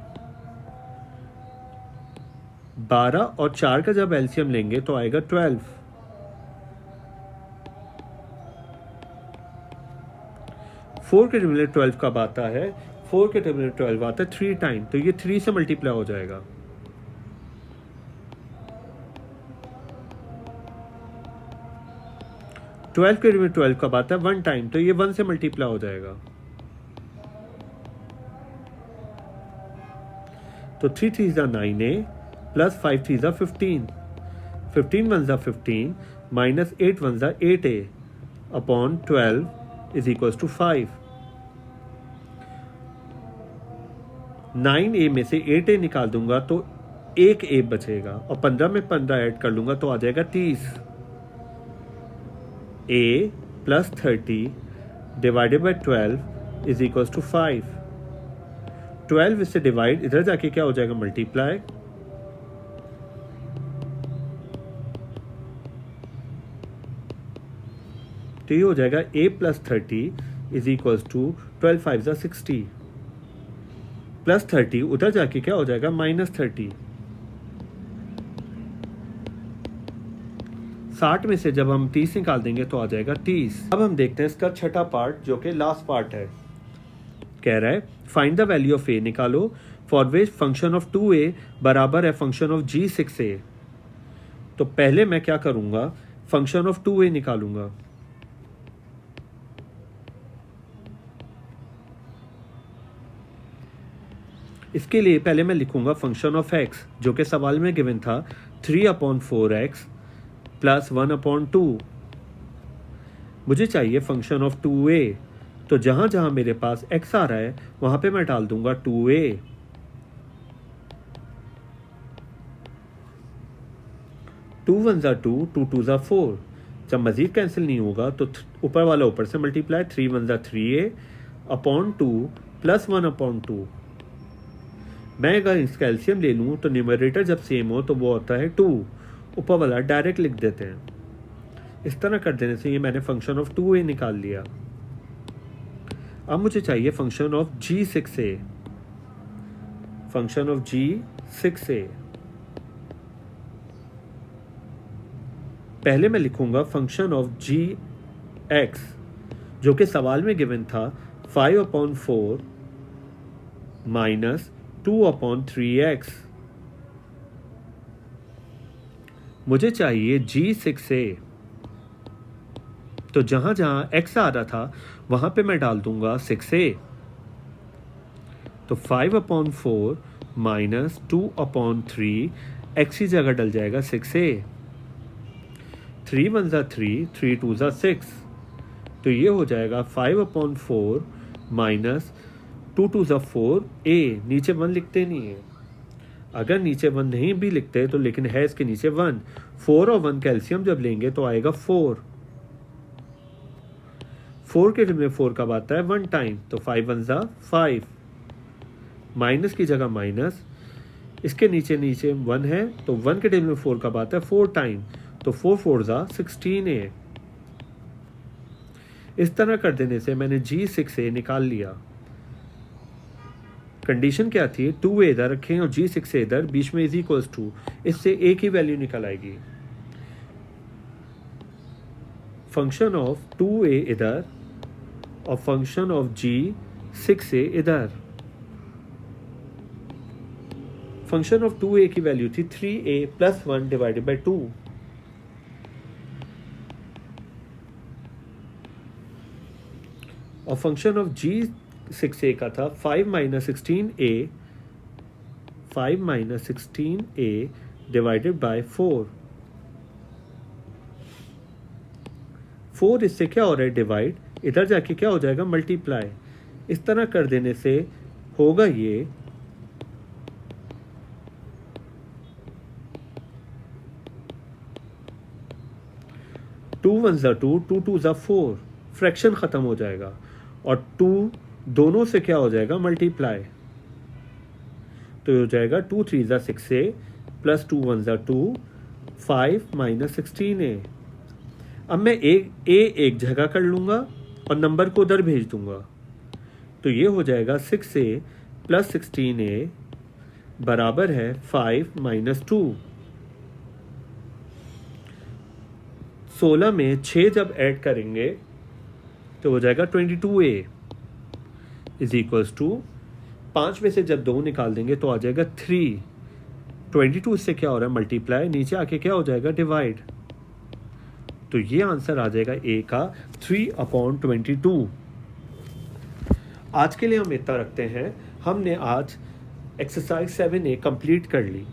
S1: 12 और 4 का जब एलसीएम लेंगे तो आएगा 12। 4 के टेबल में 12 कब आता है? 4 के टेबल में 12 आता है 3 टाइम, तो ये 3 से मल्टीप्लाई हो जाएगा। ट्वेल्व के में 12 कब आता है? 1 टाइम, तो ये 1 से मल्टीप्लाई हो जाएगा। तो 3 3 ज़ा 9a प्लस 5 3 ज़ा 15। 15 वन ज़ा 15 माइनस 8 वन ज़ा 8a upon 12 is equals to 5। 9a में से 8a निकाल दूंगा तो 1a बचेगा और 15 में 15 ऐड कर लूंगा तो आ जाएगा 30। a plus 30 divided by 12 is equals to 5। 12 इससे डिवाइड, इधर जाके क्या हो जाएगा? मल्टीप्लाई। तो ये हो जाएगा a plus 30 is equals to 12 5 ज़ा 60 प्लस 30, उधर जाके क्या हो जाएगा? माइनस 30। 60 में से जब हम 30 निकाल देंगे तो आ जाएगा 30। अब हम देखते हैं इसका छठा पार्ट, जो कि लास्ट पार्ट है। कह रहा है find the value of a निकालो for which function of 2a बराबर है फंक्शन ऑफ g6a। तो पहले मैं क्या करूंगा? फंक्शन ऑफ 2a निकालूंगा। इसके लिए पहले मैं लिखूंगा फंक्शन ऑफ x, जो कि सवाल में गिवन था 3 अपॉन 4x प्लस 1 अपॉन 2। मुझे चाहिए फंक्शन ऑफ 2a, तो जहां जहां मेरे पास x आ रहा है वहां पे मैं डाल दूंगा 2a। 2 1 ज़ा 2, 2 2 ज़ा 4। जब मजीद कैंसिल नहीं होगा तो ऊपर वाला ऊपर से मल्टीप्लाई, 3 1 ज़ा 3a अपॉन 2 प्लस 1 अपॉन 2। मैं अगर इसका एलसीएम ले लूँ तो न्यूमरेटर जब सेम हो तो वो होता है 2, ऊपर वाला डायरेक्ट लिख देते हैं। इस तरह कर देने से ये मैंने फंक्शन ऑफ 2a निकाल लिया। अब मुझे चाहिए function of g6a, function of g6a। पहले मैं लिखूंगा फंक्शन ऑफ gx जो कि सवाल में गिवन था 5/4 माइनस 2/3x। मुझे चाहिए g6a, तो जहां जहां x आ रहा था वहां पे मैं डाल दूंगा 6a। तो 5/4 माइनस 2/3 x की जगह डल जाएगा 6a। 3 1 3, 3 2 6, तो ये हो जाएगा 5/4 माइनस 2 2 4 a। नीचे 1 लिखते नहीं है, अगर नीचे 1 नहीं भी लिखते तो लेकिन है इसके नीचे 1। 4 और 1 कैल्शियम जब लेंगे तो आएगा 4। 4 के टेबल में 4 कब आता है? 1 टाइम, तो 5 1 5। माइनस की जगह माइनस, इसके नीचे 1 है तो 1 के टेबल में 4 कब आता है? 4 टाइम, तो 4 4 16a। इस तरह कर देने से मैंने g6a निकाल लिया। कंडीशन क्या थी? 2a इधर रखें और g6a इधर, बीच में इज इक्वल्स टू, इससे a की वैल्यू निकल आएगी। फंक्शन ऑफ 2a इधर और फंक्शन ऑफ g6a इधर। फंक्शन ऑफ 2a की वैल्यू थी 3a + 1 डिवाइडेड बाई 2। और फंक्शन ऑफ g6a का था 5 - 16a, 5 - 16a डिवाइडेड बाय 4। 4 इससे क्या हो रहा है? डिवाइड, इधर जाके क्या हो जाएगा? मल्टीप्लाई। इस तरह कर देने से होगा ये 2 1 2, 2 2 4, फ्रैक्शन खत्म हो जाएगा और 2 दोनों से क्या हो जाएगा? मल्टीप्लाई। तो हो जाएगा 2 3 6a प्लस 2 1 2, 5 - 16a। अब मैं एक जगह कर लूंगा और नंबर को उधर भेज दूंगा, तो ये हो जाएगा 6a + 16a बराबर है 5 - 2। 16 में 6 जब ऐड करेंगे तो हो जाएगा 22a इज इक्वल्स टू 5 में से जब 2 निकाल देंगे तो आ जाएगा 3। 22 से क्या हो रहा है? मल्टीप्लाई, नीचे आके क्या हो जाएगा? डिवाइड। तो ये आंसर आ जाएगा a का 3/22। आज के लिए हम इतना रखते हैं। हमने आज एक्सरसाइज 7a कंप्लीट कर ली।